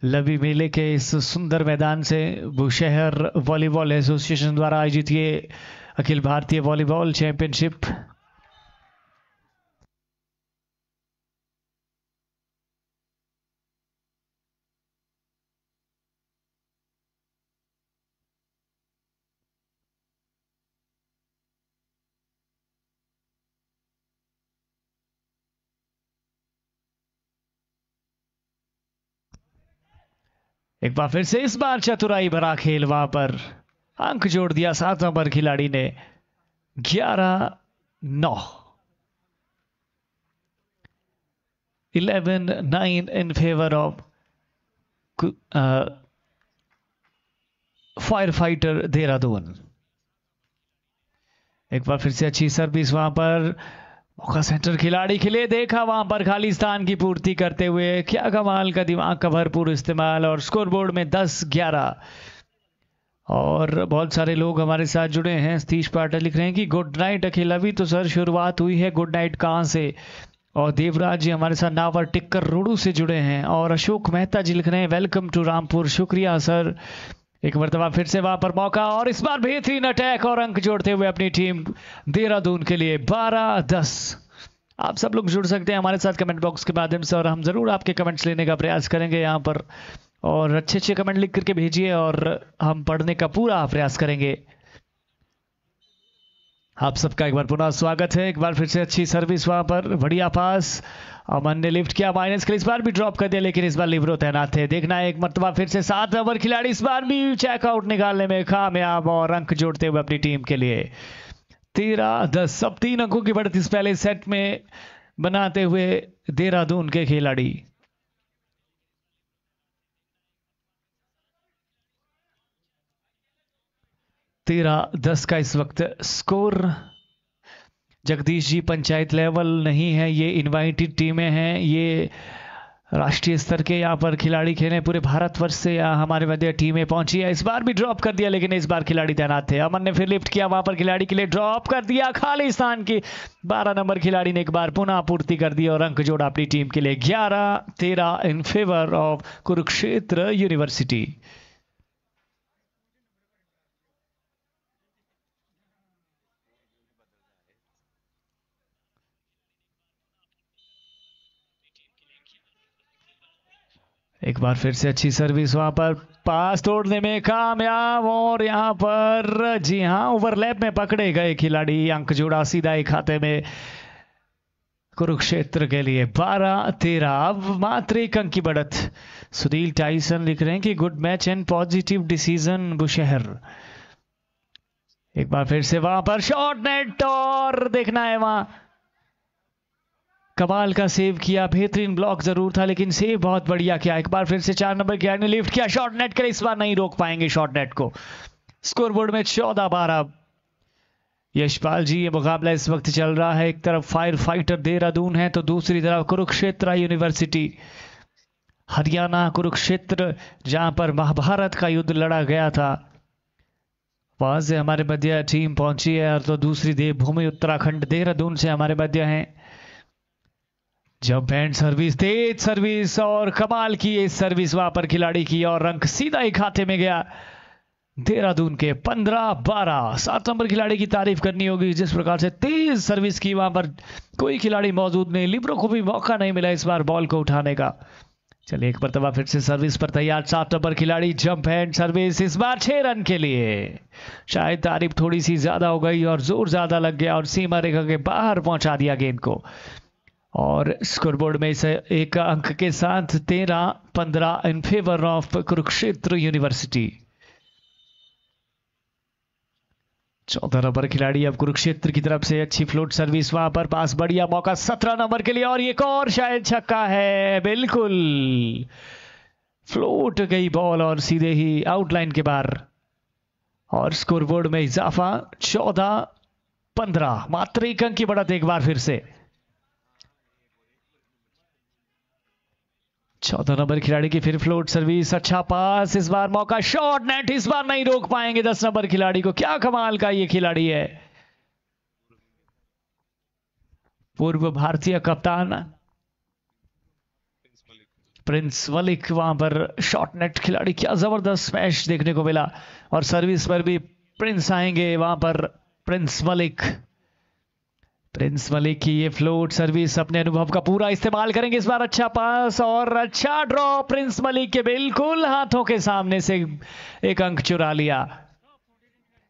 लवी मेले के इस सुंदर मैदान से। बुशहर वॉलीबॉल एसोसिएशन द्वारा आयोजित ये अखिल भारतीय वॉलीबॉल चैंपियनशिप एक बार फिर से, इस बार चतुराई भरा खेल, वहां पर अंक जोड़ दिया 7 नंबर खिलाड़ी ने। 11-9, 11-9 इन favour of fire fighter Dehradun. एक बार फिर से अच्छी सर्विस वहां पर, मौका सेंटर खिलाड़ी के लिए देखा, वहां पर खाली स्थान की पूर्ति करते हुए क्या कमाल का दिमाग का भरपूर इस्तेमाल। और स्कोर बोर्ड में 10-11। और बहुत सारे लोग हमारे साथ जुड़े हैं। सतीश पाटिल लिख रहे हैं कि गुड नाइट अखिल। अभी तो सर शुरुआत हुई है, गुड नाइट कहां से। और देवराज जी हमारे साथ नावर टिक्कर रोडू से जुड़े हैं। और अशोक मेहता जी लिख रहे हैं वेलकम टू रामपुर, शुक्रिया सर। एक मरतबा फिर से वहां पर मौका, और इस बार बेहतरीन अटैक और अंक जोड़ते हुए अपनी टीम देहरादून के लिए 12-10। आप सब लोग जुड़ सकते हैं हमारे साथ कमेंट बॉक्स के माध्यम से, और हम जरूर आपके कमेंट्स लेने का प्रयास करेंगे यहाँ पर। और अच्छे अच्छे कमेंट लिख करके भेजिए और हम पढ़ने का पूरा प्रयास करेंगे। आप सबका एक बार पुनः स्वागत है। एक बार फिर से अच्छी सर्विस वहां पर, बढ़िया पास, अमन ने लिफ्ट किया माइनस के लिए, इस बार भी ड्रॉप कर दिया, लेकिन इस बार लिबरो तैनात थे। देखना है एक मरतबा फिर से 7 नंबर खिलाड़ी इस बार भी चेकआउट निकालने में कामयाब और अंक जोड़ते हुए अपनी टीम के लिए 13-10। अब 3 अंकों की बढ़त इस पहले सेट में बनाते हुए देहरादून के खिलाड़ी। तेरह 10 का इस वक्त स्कोर। जगदीश जी, पंचायत लेवल नहीं है, ये इनवाइटेड टीमें हैं, ये राष्ट्रीय स्तर के यहाँ पर खिलाड़ी खेले, पूरे भारतवर्ष से यहाँ हमारे मध्य टीमें पहुंची है। इस बार भी ड्रॉप कर दिया, लेकिन इस बार खिलाड़ी तैनात थे। अमन ने फिर लिफ्ट किया, वहां पर खिलाड़ी के लिए ड्रॉप कर दिया, खाली स्थान की 12 नंबर खिलाड़ी ने एक बार पुनः पूर्ति कर दी और अंक जोड़ा अपनी टीम के लिए 11-13 इन फेवर ऑफ कुरुक्षेत्र यूनिवर्सिटी। एक बार फिर से अच्छी सर्विस, वहां पर पास तोड़ने में कामयाब, और यहां पर जी हां ओवरलैप में पकड़े गए खिलाड़ी, अंक जोड़ा सीधा एक खाते में कुरुक्षेत्र के लिए 12-13। अब मात्र 1 अंक की बढ़त सुनील टाइसन लिख रहे हैं कि good match and positive decision Bushahr. एक बार फिर से वहां पर शॉर्ट नेट और देखना है वहां कमाल का सेव किया, बेहतरीन ब्लॉक जरूर था लेकिन सेव बहुत बढ़िया किया। एक बार फिर से 4 नंबर खिलाड़ी ने लिफ्ट किया शॉर्ट नेट के, इस बार नहीं रोक पाएंगे शॉर्ट नेट को। स्कोरबोर्ड में 14-12। यशपाल जी, ये मुकाबला इस वक्त चल रहा है, एक तरफ फायर फाइटर देहरादून है तो दूसरी तरफ कुरुक्षेत्र यूनिवर्सिटी हरियाणा। कुरुक्षेत्र जहां पर महाभारत का युद्ध लड़ा गया था, वहां से हमारे मध्य टीम पहुंची है, और तो दूसरी देवभूमि उत्तराखंड देहरादून से हमारे मध्य हैं। Jump and service, Tej service और कमाल की ये सर्विस वहां पर खिलाड़ी की, और अंक सीधा ही खाते में गया देहरादून के। 15-12। 7 नंबर खिलाड़ी की तारीफ करनी होगी, जिस प्रकार से तेज सर्विस की, वहां पर कोई खिलाड़ी मौजूद नहीं, लिब्रो को भी मौका नहीं मिला इस बार बॉल को उठाने का। चलिए एक मरतबा फिर से सर्विस पर तैयार 7 नंबर खिलाड़ी, जंप एंड सर्विस, इस बार 6 रन के लिए। शायद तारीफ थोड़ी सी ज्यादा हो गई और जोर ज्यादा लग गया और सीमा रेखा के बाहर पहुंचा दिया गेंद को, और स्कोरबोर्ड में इसे एक अंक के साथ 13-15 इन favour of Kurukshetra university. 14 number खिलाड़ी अब कुरुक्षेत्र की तरफ से, अच्छी फ्लोट सर्विस वहां पर, पास बढ़िया मौका 17 नंबर के लिए, और एक और शायद छक्का है, बिल्कुल फ्लोट गई बॉल और सीधे ही आउटलाइन के बाहर, और स्कोरबोर्ड में इजाफा 14-15, मात्र 1 अंक की बढ़त एक बार फिर से। 14 नंबर खिलाड़ी की फिर फ्लोट सर्विस, अच्छा पास, इस बार मौका शॉर्ट नेट, इस बार नहीं रोक पाएंगे 10 नंबर खिलाड़ी को। क्या कमाल का ये खिलाड़ी है, पूर्व भारतीय कप्तान प्रिंस मलिक वहां पर शॉर्ट नेट खिलाड़ी, क्या जबरदस्त स्मैश देखने को मिला, और सर्विस पर भी प्रिंस आएंगे वहां पर, प्रिंस मलिक की ये फ्लोट सर्विस अपने अनुभव का पूरा इस्तेमाल करेंगे इस बार। अच्छा पास और अच्छा ड्रॉ प्रिंस मलिक के, बिल्कुल हाथों के सामने से एक अंक चुरा लिया।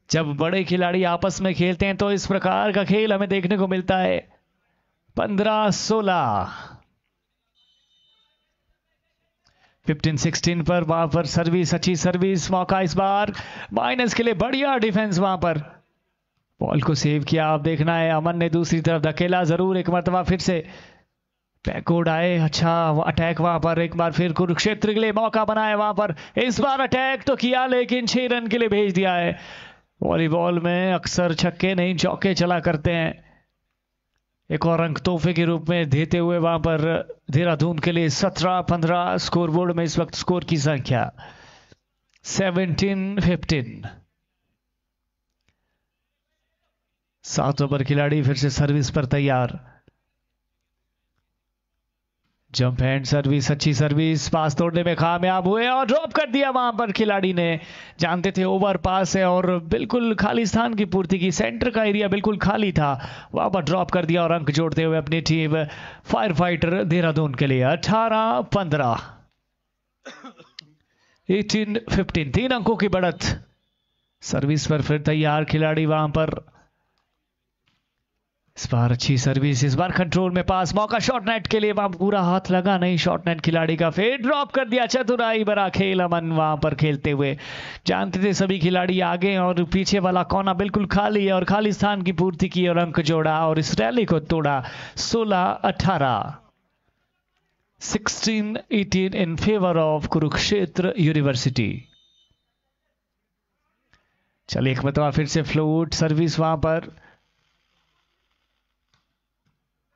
जब बड़े खिलाड़ी आपस में खेलते हैं तो इस प्रकार का खेल हमें देखने को मिलता है। 15-16। 15-16 पर वहां पर सर्विस, अच्छी सर्विस, मौका इस बार माइनस के लिए, बढ़िया डिफेंस वहां पर, बॉल को सेव किया। अब देखना है अमन ने दूसरी तरफ धकेला जरूर, एक मरतबा फिर से बैकवर्ड आए, अच्छा अटैक वहां पर, एक बार फिर कुरुक्षेत्र के लिए मौका बनाया वहां पर, इस बार अटैक तो किया लेकिन 6 रन के लिए भेज दिया है। वॉलीबॉल में अक्सर छक्के नहीं चौके चला करते हैं, एक और अंक तोहफे के रूप में देते हुए वहां पर देहरादून के लिए 17-15 स्कोरबोर्ड में इस वक्त स्कोर की संख्या 17-15। 7 ओवर खिलाड़ी फिर से सर्विस पर तैयार, जंप हैंड सर्विस, अच्छी सर्विस, पास तोड़ने में कामयाब हुए और ड्रॉप कर दिया वहां पर खिलाड़ी ने। जानते थे ओवर पास है और बिल्कुल खाली स्थान की पूर्ति की, सेंटर का एरिया बिल्कुल खाली था, वहां पर ड्रॉप कर दिया और अंक जोड़ते हुए अपनी टीम फायर फाइटर देहरादून के लिए 18-15, 18-15, 3 अंकों की बढ़त। सर्विस पर फिर तैयार खिलाड़ी वहां पर, इस बार अच्छी सर्विस, इस बार कंट्रोल में पास, मौका शॉर्ट नेट के लिए, वहां पूरा हाथ लगा नहीं शॉर्ट नेट खिलाड़ी का, फिर ड्रॉप कर दिया। चतुराई भरा खेल अमन वहां पर खेलते हुए, जानते थे सभी खिलाड़ी आगे और पीछे वाला कोना बिल्कुल खाली है और खाली स्थान की पूर्ति की और अंक जोड़ा और इस रैली को तोड़ा 16-18, 16-18 इन फेवर ऑफ कुरुक्षेत्र यूनिवर्सिटी। चलिए एक मतलब फिर से फ्लोट सर्विस वहां पर,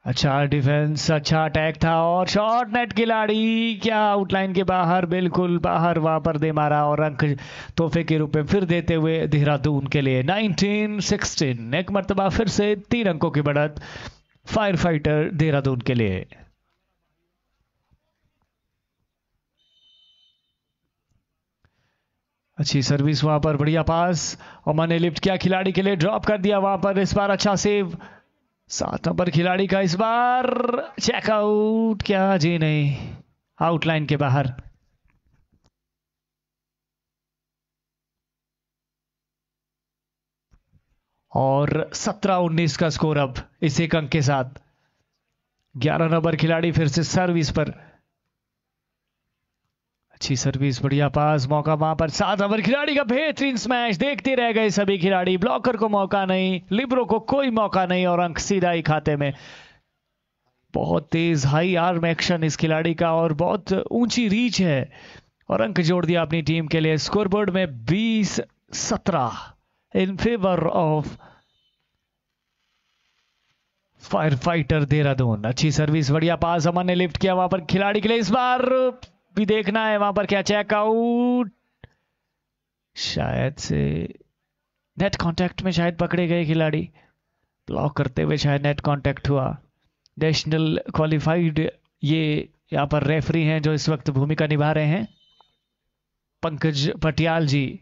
अच्छा डिफेंस, अच्छा अटैक था और शॉर्ट नेट खिलाड़ी क्या आउटलाइन के बाहर, बिल्कुल बाहर वहां पर दे मारा और अंक तोहफे के रूप में फिर देते हुए देहरादून के लिए 19-16। एक मरतबा फिर से 3 अंकों की बढ़त फायर फाइटर देहरादून के लिए। अच्छी सर्विस वहां पर, बढ़िया पास, ओमन ने लिफ्ट किया खिलाड़ी के लिए, ड्रॉप कर दिया वहां पर, इस बार अच्छा सेव 7 नंबर खिलाड़ी का, इस बार चेकआउट, क्या जी नहीं, आउटलाइन के बाहर। और 17-19 का स्कोर अब इस एक अंक के साथ। 11 नंबर खिलाड़ी फिर से सर्विस पर, अच्छी सर्विस, बढ़िया पास, मौका वहां पर 7 नंबर खिलाड़ी का बेहतरीन स्मैश, देखते रह गए सभी खिलाड़ी, ब्लॉकर को मौका नहीं, लिब्रो को कोई मौका नहीं और अंक सीधा ही खाते में। बहुत तेज हाई आर्म एक्शन इस खिलाड़ी का और बहुत ऊंची रीच है और अंक जोड़ दिया अपनी टीम के लिए। स्कोरबोर्ड में 20-17 इन favour of fire fighter Dehradun. अच्छी सर्विस, बढ़िया पास, अमन ने लिफ्ट किया वहां पर खिलाड़ी के लिए, इस बार भी देखना है वहां पर क्या चेकआउट, शायद से नेट कांटेक्ट में शायद पकड़े गए खिलाड़ी, ब्लॉक करते हुए शायद नेट कांटेक्ट हुआ। नेशनल क्वालिफाइड ये यहां पर रेफरी हैं जो इस वक्त भूमिका निभा रहे हैं, पंकज पटियाल जी,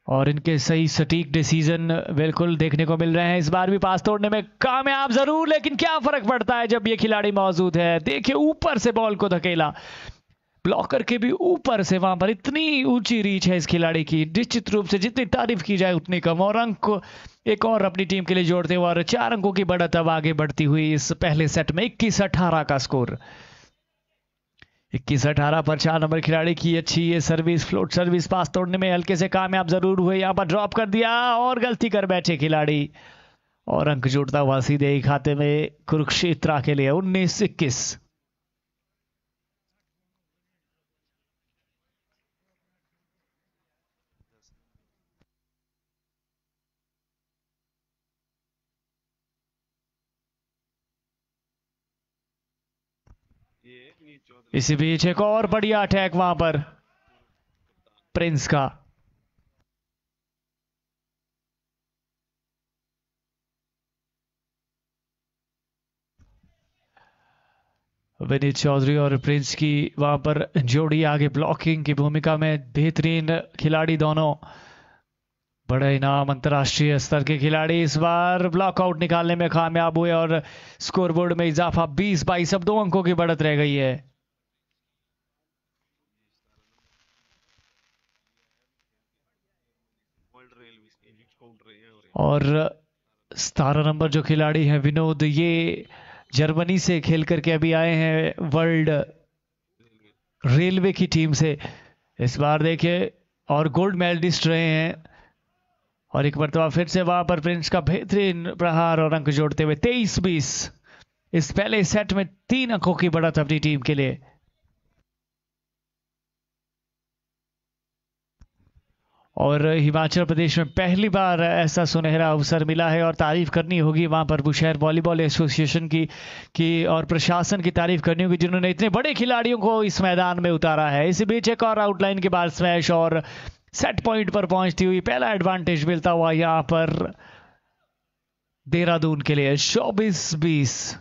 और इनके सही सटीक डिसीजन बिल्कुल देखने को मिल रहे हैं। इस बार भी पास तोड़ने में कामयाब जरूर, लेकिन क्या फर्क पड़ता है जब ये खिलाड़ी मौजूद है। देखिए ऊपर से बॉल को धकेला, ब्लॉकर के भी ऊपर से, वहां पर इतनी ऊंची रीच है इस खिलाड़ी की, निश्चित रूप से जितनी तारीफ की जाए उतनी कम। और अंक को एक और अपनी टीम के लिए जोड़ते हुए और 4 अंकों की बढ़त अब आगे बढ़ती हुई इस पहले सेट में 21-18 का स्कोर। 21-18 पर 4 नंबर खिलाड़ी की अच्छी ये सर्विस, फ्लोट सर्विस, पास तोड़ने में हल्के से कामयाब जरूर हुए, यहां पर ड्रॉप कर दिया और गलती कर बैठे खिलाड़ी और अंक जुड़ता हुआ सीधे ही खाते में कुरुक्षेत्र के लिए 19-21। इसी बीच एक और बढ़िया अटैक वहां पर प्रिंस का, विनीत चौधरी और प्रिंस की वहां पर जोड़ी आगे ब्लॉकिंग की भूमिका में, बेहतरीन खिलाड़ी दोनों, बड़ा इनाम अंतरराष्ट्रीय स्तर के खिलाड़ी इस बार ब्लॉकआउट निकालने में कामयाब हुए और स्कोरबोर्ड में इजाफा 20-22, अब 2 अंकों की बढ़त रह गई है। और 17 नंबर जो खिलाड़ी हैं विनोद, ये जर्मनी से खेल करके अभी आए हैं वर्ल्ड रेलवे की टीम से इस बार, देखिए, और गोल्ड मेडलिस्ट रहे हैं। और एक मरतबा फिर से वहां पर प्रिंस का बेहतरीन प्रहार और अंक जोड़ते हुए 23-20 इस पहले सेट में 3 अंकों की बढ़त अपनी टीम के लिए। और हिमाचल प्रदेश में पहली बार ऐसा सुनहरा अवसर मिला है और तारीफ करनी होगी वहां पर बुशहर वॉलीबॉल एसोसिएशन की और प्रशासन की तारीफ करनी होगी जिन्होंने इतने बड़े खिलाड़ियों को इस मैदान में उतारा है। इसी बीच एक और आउटलाइन के बाद स्मैश और सेट पॉइंट पर पहुंचती हुई पहला एडवांटेज मिलता हुआ यहां पर देहरादून के लिए 24-20।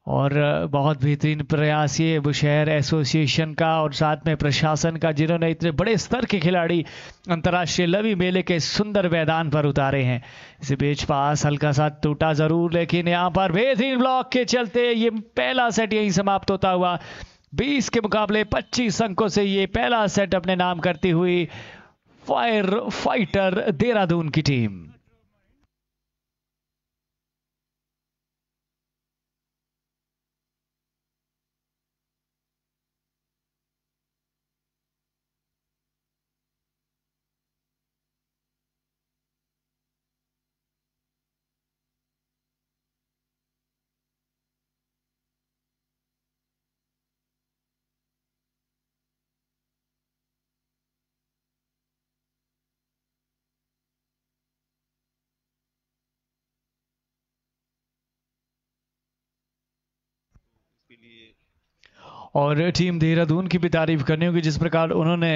और बहुत बेहतरीन प्रयास ये बुशहर एसोसिएशन का और साथ में प्रशासन का, जिन्होंने इतने बड़े स्तर के खिलाड़ी अंतर्राष्ट्रीय लवी मेले के सुंदर मैदान पर उतारे हैं। इसी बीच पास हल्का सा टूटा जरूर, लेकिन यहाँ पर बेहतरीन ब्लॉक के चलते ये पहला सेट यहीं समाप्त होता हुआ 20 के मुकाबले 25 अंकों से ये पहला सेट अपने नाम करती हुई फायर फाइटर देहरादून की टीम। और टीम देहरादून की भी तारीफ करनी होगी जिस प्रकार उन्होंने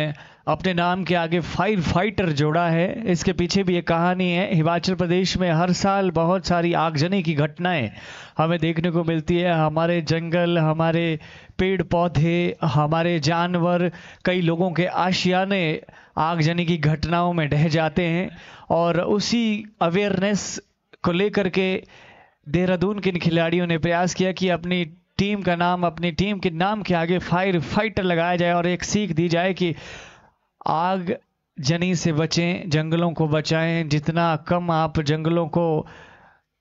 अपने नाम के आगे फायर फाइटर जोड़ा है। इसके पीछे भी एक कहानी है। हिमाचल प्रदेश में हर साल बहुत सारी आगजनी की घटनाएं हमें देखने को मिलती है। हमारे जंगल, हमारे पेड़ पौधे, हमारे जानवर, कई लोगों के आशियाने आगजनी की घटनाओं में ढह जाते हैं और उसी अवेयरनेस को लेकर के देहरादून के खिलाड़ियों ने प्रयास किया कि अपनी टीम का नाम, अपनी टीम के नाम के आगे फायर फाइटर लगाया जाए और एक सीख दी जाए कि आग जनी से बचें, जंगलों को बचाएं। जितना कम आप जंगलों को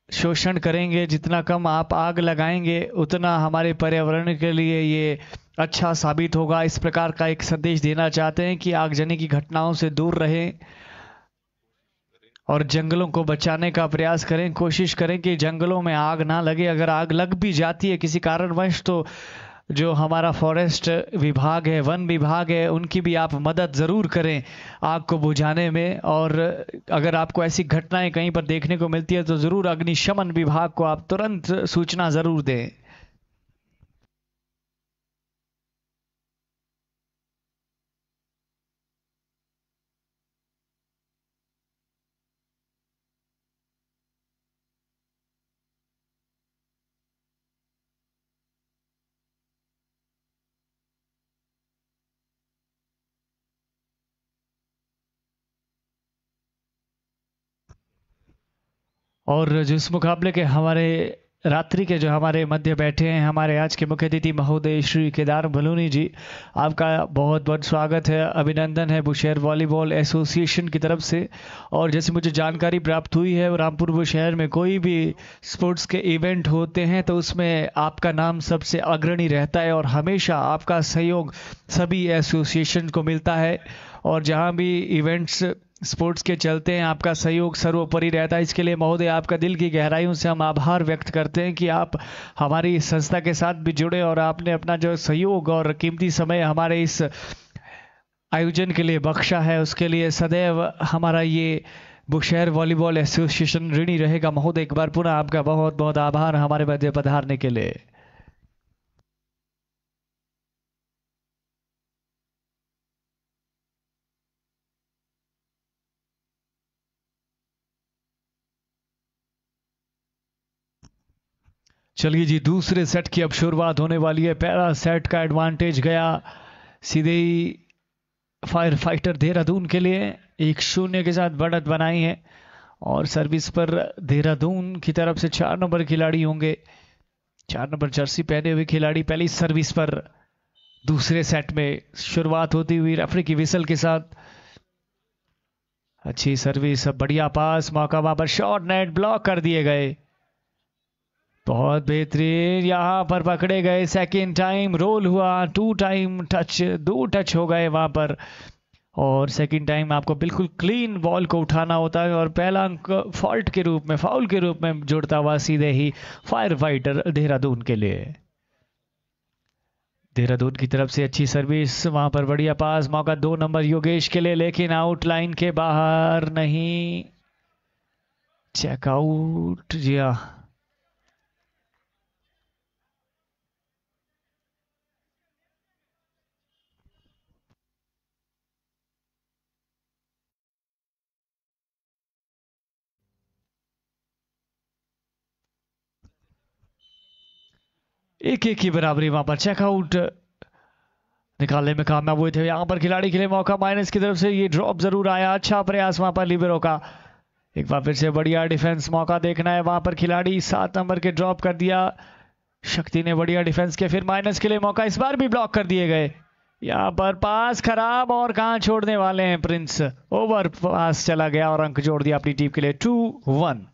शोषण करेंगे, जितना कम आप आग लगाएंगे, उतना हमारे पर्यावरण के लिए ये अच्छा साबित होगा। इस प्रकार का एक संदेश देना चाहते हैं कि आगजनी की घटनाओं से दूर रहें और जंगलों को बचाने का प्रयास करें। कोशिश करें कि जंगलों में आग ना लगे। अगर आग लग भी जाती है किसी कारणवश तो जो हमारा फॉरेस्ट विभाग है, वन विभाग है, उनकी भी आप मदद ज़रूर करें आग को बुझाने में। और अगर आपको ऐसी घटनाएं कहीं पर देखने को मिलती है तो ज़रूर अग्निशमन विभाग को आप तुरंत सूचना ज़रूर दें। और जिस मुकाबले के हमारे रात्रि के जो हमारे मध्य बैठे हैं हमारे आज के मुख्य अतिथि महोदय श्री केदार बलूनी जी, आपका बहुत बहुत स्वागत है, अभिनंदन है बुशहर वॉलीबॉल एसोसिएशन की तरफ से। और जैसे मुझे जानकारी प्राप्त हुई है रामपुर बुशहर में कोई भी स्पोर्ट्स के इवेंट होते हैं तो उसमें आपका नाम सबसे अग्रणी रहता है और हमेशा आपका सहयोग सभी एसोसिएशन को मिलता है। और जहां भी इवेंट्स स्पोर्ट्स के चलते हैं आपका सहयोग सर्वोपरि रहता है। इसके लिए महोदय आपका दिल की गहराइयों से हम आभार व्यक्त करते हैं कि आप हमारी संस्था के साथ भी जुड़े और आपने अपना जो सहयोग और कीमती समय हमारे इस आयोजन के लिए बख्शा है। उसके लिए सदैव हमारा ये बुशहर वॉलीबॉल एसोसिएशन ऋणी रहेगा। महोदय एक बार पुनः आपका बहुत बहुत आभार हमारे मध्य पधारने के लिए। चलिए जी, दूसरे सेट की अब शुरुआत होने वाली है। पहला सेट का एडवांटेज गया सीधे ही फायर फाइटर देहरादून के लिए। 1-0 के साथ बढ़त बनाई है और सर्विस पर देहरादून की तरफ से 4 नंबर खिलाड़ी होंगे। 4 नंबर जर्सी पहने हुए खिलाड़ी पहली सर्विस पर। दूसरे सेट में शुरुआत होती हुई रेफरी की विसल के साथ। अच्छी सर्विस, बढ़िया पास, मौका वहां पर शॉट, नेट ब्लॉक कर दिए गए। बहुत बेहतरीन यहां पर पकड़े गए। सेकंड टाइम रोल हुआ, 2 टाइम टच, 2 टच हो गए वहां पर। और सेकंड टाइम आपको बिल्कुल क्लीन बॉल को उठाना होता है और पहला अंक फॉल्ट के रूप में, फाउल के रूप में जुड़ता हुआ सीधे ही फायर फाइटर देहरादून के लिए। देहरादून की तरफ से अच्छी सर्विस, वहां पर बढ़िया पास, मौका 2 नंबर योगेश के लिए, लेकिन आउटलाइन के बाहर नहीं। चेकआउट, जी हाँ। एक एक की बराबरी वहां पर चेकआउट निकालने में कामयाब हुए थे। यहां पर खिलाड़ी के लिए मौका माइनस की तरफ से, ये ड्रॉप जरूर आया। अच्छा प्रयास वहां पर लिबेरो का। एक बार फिर से बढ़िया डिफेंस, मौका देखना है वहां पर खिलाड़ी 7 नंबर के ड्रॉप कर दिया। शक्ति ने बढ़िया डिफेंस किया, फिर माइनस के लिए मौका, इस बार भी ब्लॉक कर दिए गए। यहां पर पास खराब और कहां छोड़ने वाले हैं प्रिंस। ओवर पास चला गया और अंक जोड़ दिया अपनी टीम के लिए 2-1।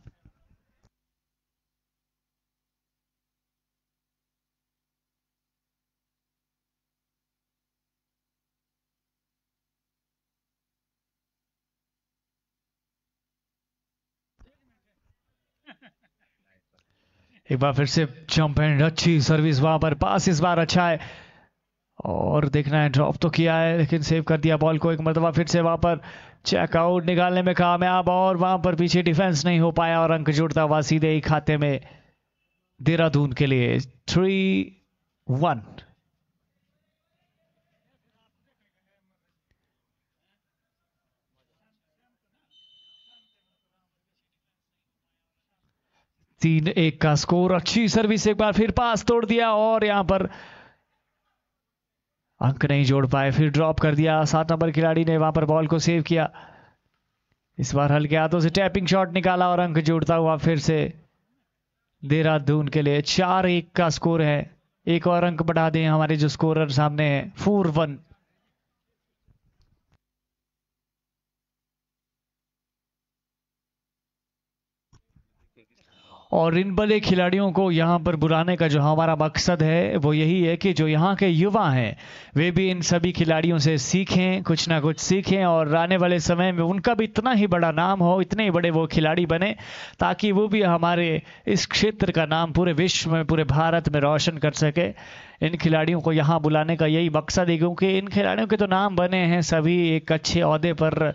एक बार फिर से जंप एंड अच्छी सर्विस, वहां पर पास इस बार अच्छा है और देखना है, ड्रॉप तो किया है लेकिन सेव कर दिया बॉल को। एक मरतबा फिर से वहां पर चेकआउट निकालने में कामयाब और वहां पर पीछे डिफेंस नहीं हो पाया और अंक जुड़ता हुआ सीधे ही खाते में देहरादून के लिए 3-1। तीन एक का स्कोर। अच्छी सर्विस, एक बार फिर पास तोड़ दिया और यहां पर अंक नहीं जोड़ पाए, फिर ड्रॉप कर दिया। 7 नंबर खिलाड़ी ने वहां पर बॉल को सेव किया। इस बार हल्के हाथों से टैपिंग शॉट निकाला और अंक जोड़ता हुआ फिर से देहरादून के लिए 4-1 का स्कोर है। एक और अंक बढ़ा दें हमारे जो स्कोरर सामने है, 4-1। और इन बड़े खिलाड़ियों को यहाँ पर बुलाने का जो हमारा मकसद है वो यही है कि जो यहाँ के युवा हैं वे भी इन सभी खिलाड़ियों से सीखें, कुछ ना कुछ सीखें और आने वाले समय में उनका भी इतना ही बड़ा नाम हो, इतने ही बड़े वो खिलाड़ी बने ताकि वो भी हमारे इस क्षेत्र का नाम पूरे विश्व में, पूरे भारत में रोशन कर सके। इन खिलाड़ियों को यहाँ बुलाने का यही मकसद है क्योंकि इन खिलाड़ियों के तो नाम बने हैं, सभी एक अच्छे ओहदे पर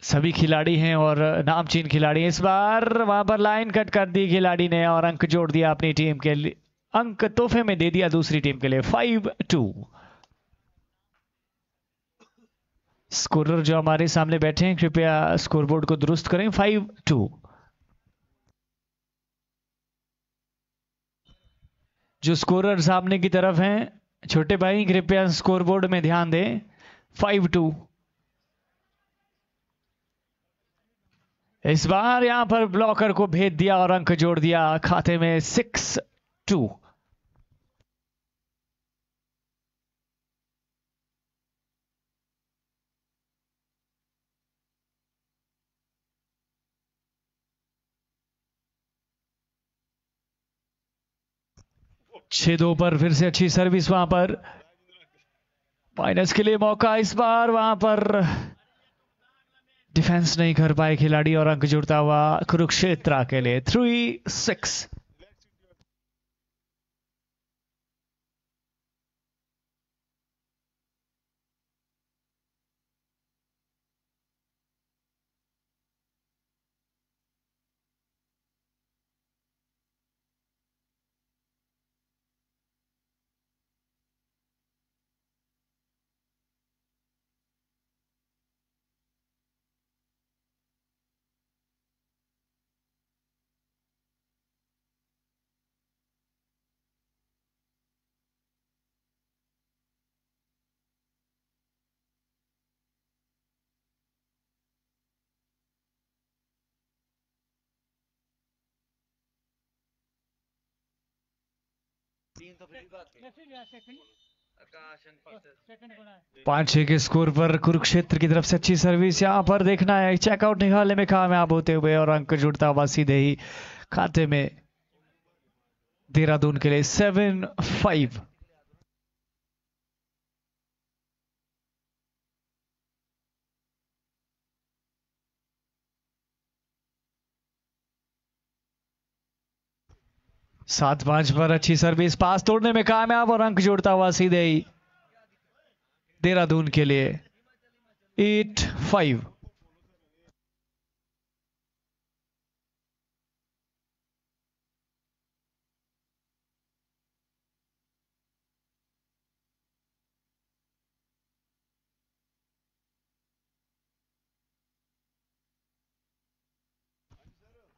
सभी खिलाड़ी हैं और नामचीन खिलाड़ी। इस बार वहां पर लाइन कट कर दी खिलाड़ी ने और अंक जोड़ दिया अपनी टीम के लिए, अंक तोहफे में दे दिया दूसरी टीम के लिए। 5-2 स्कोरर जो हमारे सामने बैठे हैं कृपया स्कोरबोर्ड को दुरुस्त करें। 5-2 जो स्कोरर सामने की तरफ हैं छोटे भाई कृपया स्कोरबोर्ड में ध्यान दें। 5-2 इस बार यहां पर ब्लॉकर को भेज दिया और अंक जोड़ दिया खाते में। 6-2 6-2 पर फिर से अच्छी सर्विस, वहां पर माइनस के लिए मौका। इस बार वहां पर डिफेंस नहीं कर पाए खिलाड़ी और अंक जुड़ता हुआ कुरुक्षेत्र के लिए। 3-6 5-6 के स्कोर पर कुरुक्षेत्र की तरफ से अच्छी सर्विस। यहां पर देखना है चेकआउट निकालने में कामयाब होते हुए और अंक जुड़ता हुआ सीधे ही खाते में देहरादून के लिए। 7-5 7-5 पर अच्छी सर्विस, पास तोड़ने में कामयाब और अंक जोड़ता हुआ सीधे ही देहरादून के लिए। 8-5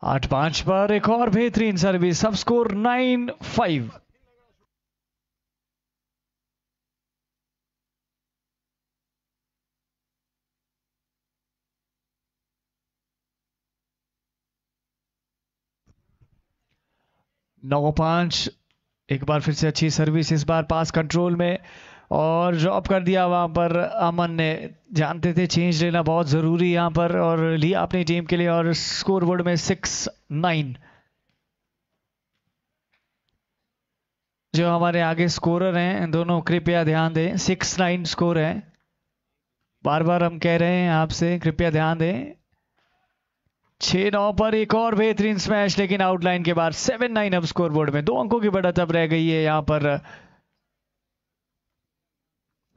8-5 पर एक और बेहतरीन सर्विस। सब स्कोर 9-5। नौ 5 एक बार फिर से अच्छी सर्विस, इस बार पास कंट्रोल में और ड्रॉप कर दिया वहां पर अमन ने। जानते थे चेंज लेना बहुत जरूरी यहां पर और लिया अपनी टीम के लिए और स्कोर बोर्ड में 6-9। जो हमारे आगे स्कोरर हैं दोनों कृपया ध्यान दें, 6-9 स्कोर है। बार बार हम कह रहे हैं आपसे कृपया ध्यान दें। 6-9 पर एक और बेहतरीन स्मैश लेकिन आउटलाइन के बाद 7-9 अब स्कोर बोर्ड में 2 अंकों की बढ़त अब रह गई है यहां पर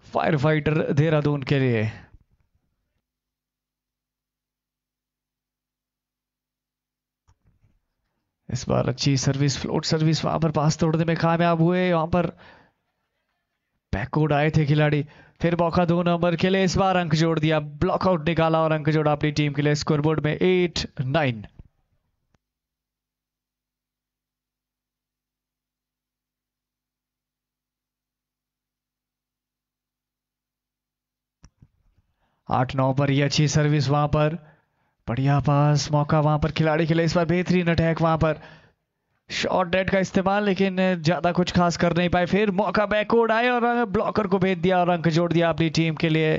फायर फाइटर देहरादून के लिए। इस बार अच्छी सर्विस, फ्लोट सर्विस, वहां पर पास तोड़ने में कामयाब हुए। वहां पर बैकवर्ड आए थे खिलाड़ी, फिर मौका 2 नंबर के लिए। इस बार अंक जोड़ दिया, ब्लॉकआउट निकाला और अंक जोड़ा अपनी टीम के लिए स्कोरबोर्ड में 8-9। आठ 9 पर ये अच्छी सर्विस, वहां पर बढ़िया पास, मौका वहां पर खिलाड़ी के लिए। इस बार बेहतरीन अटैक, वहां पर शॉर्ट डेट का इस्तेमाल लेकिन ज्यादा कुछ खास कर नहीं पाए। फिर मौका बैकवर्ड आए और ब्लॉकर को भेज दिया और अंक जोड़ दिया अपनी टीम के लिए।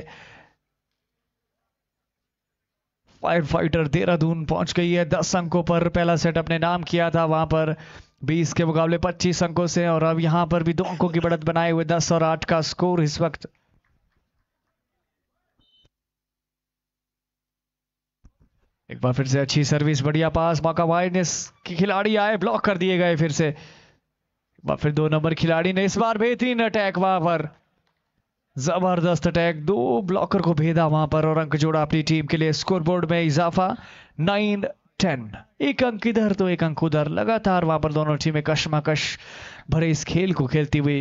फायर फाइटर देहरादून पहुंच गई है 10 अंकों पर। पहला सेट अपने नाम किया था वहां पर 20 के मुकाबले 25 अंकों से, और अब यहां पर भी 2 अंकों की बढ़त बनाए हुए 10 और 8 का स्कोर इस वक्त। एक बार फिर से अच्छी सर्विस, बढ़िया पास, मौका वाइडनेस की खिलाड़ी आए, ब्लॉक कर दिए गए फिर से। एक बार फिर 2 नंबर खिलाड़ी ने इस बार बेहतरीन अटैक, वहां पर जबरदस्त अटैक, 2 ब्लॉकर को भेदा वहां पर और अंक जोड़ा अपनी टीम के लिए। स्कोरबोर्ड में इजाफा 9-10, एक अंक इधर तो एक अंक उधर, लगातार वहां पर दोनों टीमें कशमकश भरे इस खेल को खेलती हुई।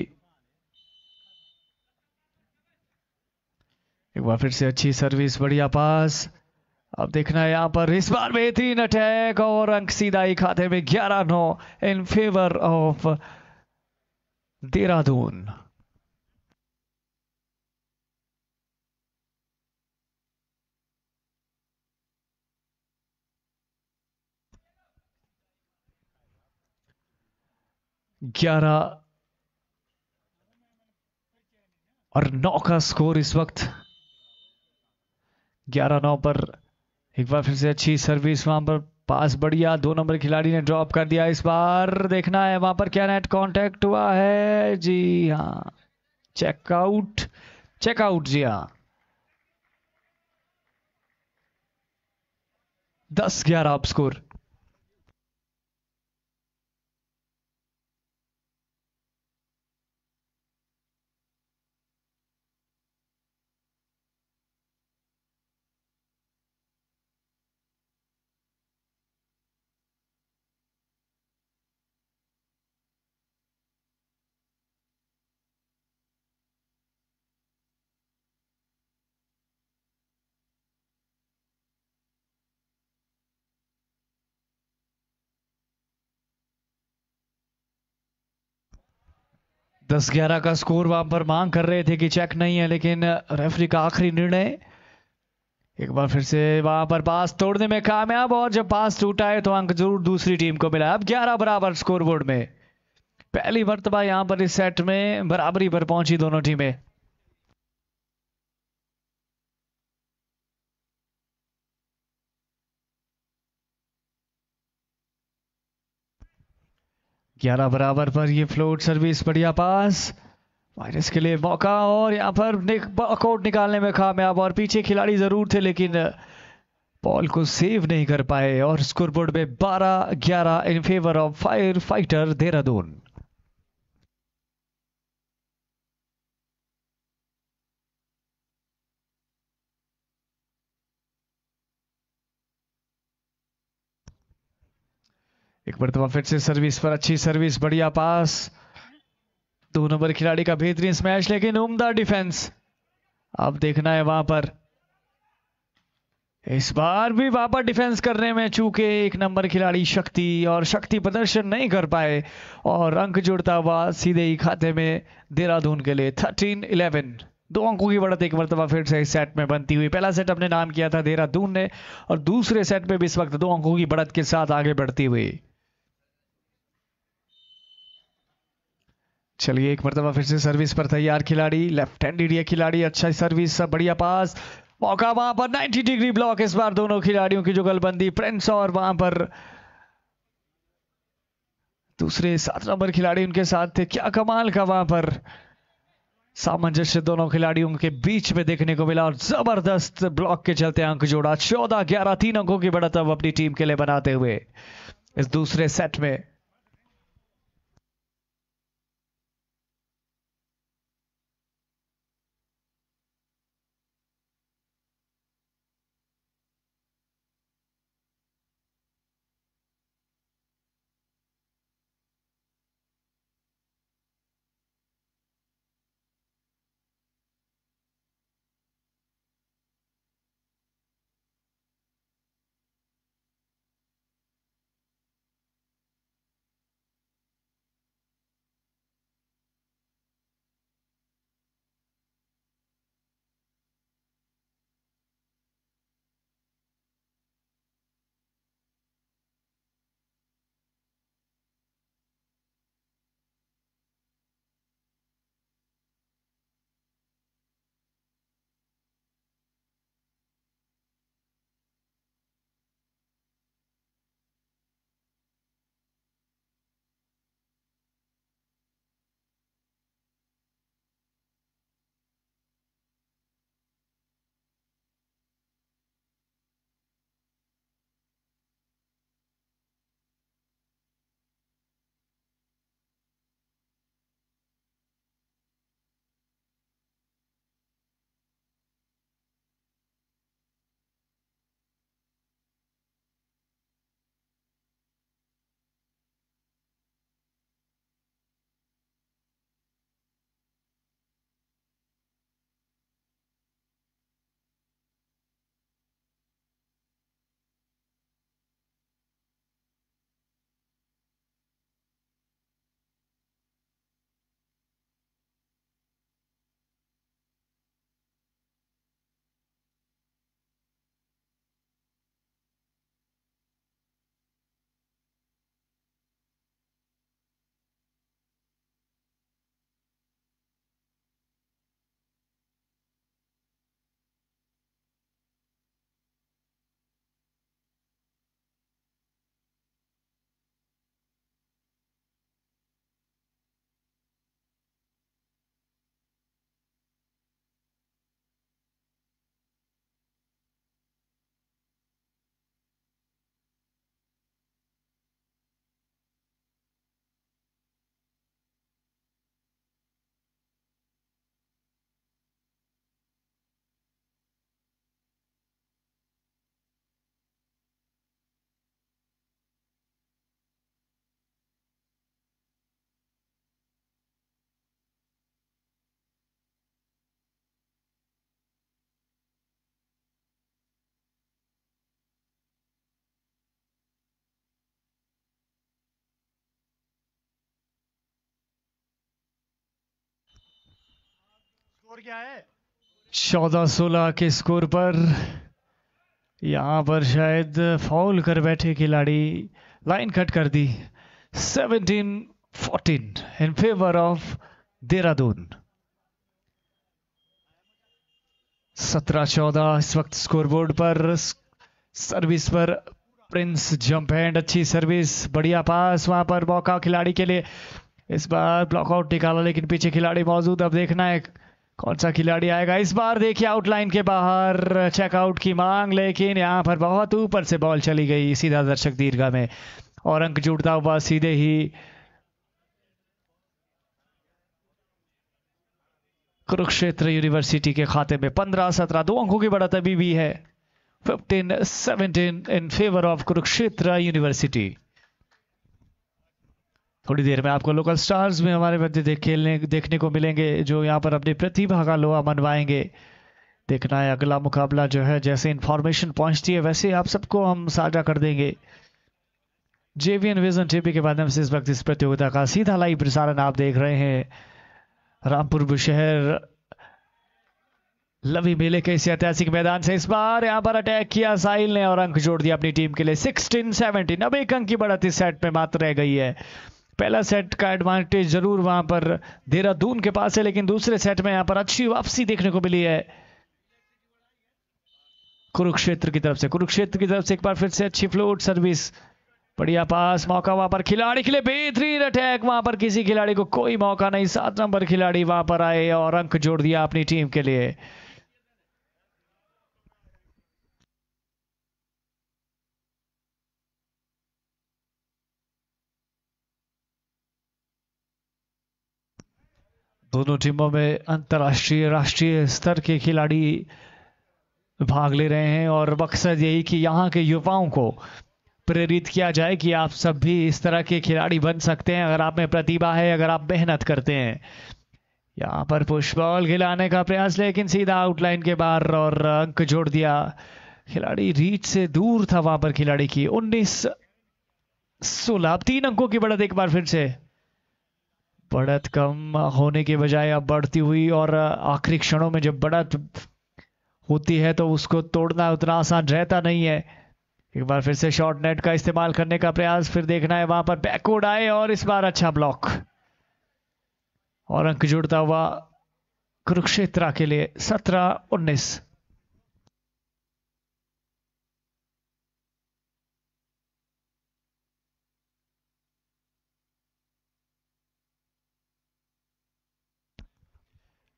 एक बार फिर से अच्छी सर्विस, बढ़िया पास, अब देखना है यहां पर इस बार बेहतरीन अटैक और अंक सीधा ही खाते में 11-9 इन फेवर ऑफ देहरादून। ग्यारह और 9 का स्कोर इस वक्त, 11-9 पर। एक बार फिर से अच्छी सर्विस, वहां पर पास बढ़िया, 2 नंबर खिलाड़ी ने ड्रॉप कर दिया। इस बार देखना है वहां पर क्या नेट कांटेक्ट हुआ है, जी हाँ, चेकआउट, चेकआउट, जी हाँ। 10-11 अब स्कोर। दस 11 का स्कोर, वहां पर मांग कर रहे थे कि चेक नहीं है, लेकिन रेफरी का आखिरी निर्णय। एक बार फिर से वहां पर पास तोड़ने में कामयाब, और जब पास टूटा है तो अंक जरूर दूसरी टीम को मिला। अब 11 बराबर स्कोरबोर्ड में। पहली मर्तबा यहां पर इस सेट में बराबरी पर पहुंची दोनों टीमें। ग्यारह बराबर पर ये फ्लोट सर्विस, बढ़िया पास, वायरस के लिए मौका, और यहां पर बॉकआउट निकालने में कामयाब, और पीछे खिलाड़ी जरूर थे लेकिन बॉल को सेव नहीं कर पाए, और स्कोरबोर्ड में 12-11 इन favour of fire fighter Dehradun. एक मरतबा फिर से सर्विस पर अच्छी सर्विस, बढ़िया पास, 2 नंबर खिलाड़ी का बेहतरीन स्मैश, लेकिन उम्दा डिफेंस। अब देखना है वहां पर, इस बार भी वहां पर डिफेंस करने में चूके 1 नंबर खिलाड़ी शक्ति, और शक्ति प्रदर्शन नहीं कर पाए, और अंक जुड़ता हुआ सीधे ही खाते में देहरादून के लिए 13-11। 2 अंकों की बढ़त एक मरतबा फिर से इस सेट में बनती हुई। पहला सेट अपने नाम किया था देहरादून ने, और दूसरे सेट में भी इस वक्त 2 अंकों की बढ़त के साथ आगे बढ़ती हुई। चलिए एक मरतबा फिर से सर्विस पर तैयार खिलाड़ी, लेफ्ट हैंडेड ये खिलाड़ी, अच्छा सर्विस, बढ़िया पास, मौका वहां पर 90 डिग्री ब्लॉक। इस बार दोनों खिलाड़ियों की जुगलबंदी, प्रिंस और वहां पर दूसरे 7 नंबर खिलाड़ी उनके साथ थे। क्या कमाल का वहां पर सामंजस्य दोनों खिलाड़ियों के बीच में देखने को मिला, और जबरदस्त ब्लॉक के चलते अंक जोड़ा। 14-11, 3 अंकों की बढ़त अब अपनी टीम के लिए बनाते हुए इस दूसरे सेट में। 14-16 के स्कोर पर यहां पर शायद फाउल कर बैठे खिलाड़ी, लाइन कट कर दी। 17-14 इन फेवर ऑफ देहरादून। 17-14 इस वक्त स्कोरबोर्ड पर। सर्विस पर प्रिंस जंप हैंड, अच्छी सर्विस, बढ़िया पास, वहां पर मौका खिलाड़ी के लिए। इस बार ब्लॉकआउट निकाला लेकिन पीछे खिलाड़ी मौजूद। अब देखना है कौन सा खिलाड़ी आएगा। इस बार देखिए आउटलाइन के बाहर चेकआउट की मांग, लेकिन यहां पर बहुत ऊपर से बॉल चली गई सीधा दर्शक दीर्घा में और अंक जुड़ता हुआ सीधे ही कुरुक्षेत्र यूनिवर्सिटी के खाते में। 15-17 दो अंकों की बढ़त अभी भी है। 15-17 इन फेवर ऑफ कुरुक्षेत्र यूनिवर्सिटी। थोड़ी देर में आपको लोकल स्टार्स में हमारे मध्य देखने को मिलेंगे जो यहां पर अपनी प्रतिभा का लोहा मनवाएंगे। देखना है अगला मुकाबला जो है, जैसे इंफॉर्मेशन पहुंचती है वैसे आप सबको हम साझा कर देंगे। जेवीएन विजन टीवी के माध्यम से इस वक्त इस प्रतियोगिता का सीधा लाइव प्रसारण आप देख रहे हैं। रामपुर शहर लवी मेले के इस ऐतिहासिक मैदान से। इस बार यहां पर अटैक किया साहिल ने और अंक जोड़ दिया अपनी टीम के लिए। 16-17 अब एक अंक की बढ़त इस सेट में मात्र रह गई है। पहला सेट का एडवांटेज जरूर वहां पर देहरादून के पास है, लेकिन दूसरे सेट में यहां पर अच्छी वापसी देखने को मिली है कुरुक्षेत्र की तरफ से। कुरुक्षेत्र की तरफ से एक बार फिर से अच्छी फ्लोट सर्विस, बढ़िया पास, मौका वहां पर खिलाड़ी के लिए, बेहतरीन अटैक, वहां पर किसी खिलाड़ी को कोई मौका नहीं। 7 नंबर खिलाड़ी वहां पर आए और अंक जोड़ दिया अपनी टीम के लिए। दोनों टीमों में अंतर्राष्ट्रीय राष्ट्रीय स्तर के खिलाड़ी भाग ले रहे हैं और मकसद यही कि यहाँ के युवाओं को प्रेरित किया जाए कि आप सब भी इस तरह के खिलाड़ी बन सकते हैं अगर आप में प्रतिभा है, अगर आप मेहनत करते हैं। यहाँ पर पुश बॉल खिलाने का प्रयास लेकिन सीधा आउटलाइन के बाहर और अंक जोड़ दिया। खिलाड़ी रीच से दूर था वहां पर खिलाड़ी की। 19-16 अब 3 अंकों की बढ़त एक बार फिर से। बढ़त कम होने के बजाय अब बढ़ती हुई, और आखिरी क्षणों में जब बढ़त होती है तो उसको तोड़ना उतना आसान रहता नहीं है। एक बार फिर से शॉर्ट नेट का इस्तेमाल करने का प्रयास, फिर देखना है वहां पर बैकवर्ड आए और इस बार अच्छा ब्लॉक और अंक जुड़ता हुआ कुरुक्षेत्र के लिए। 17-19।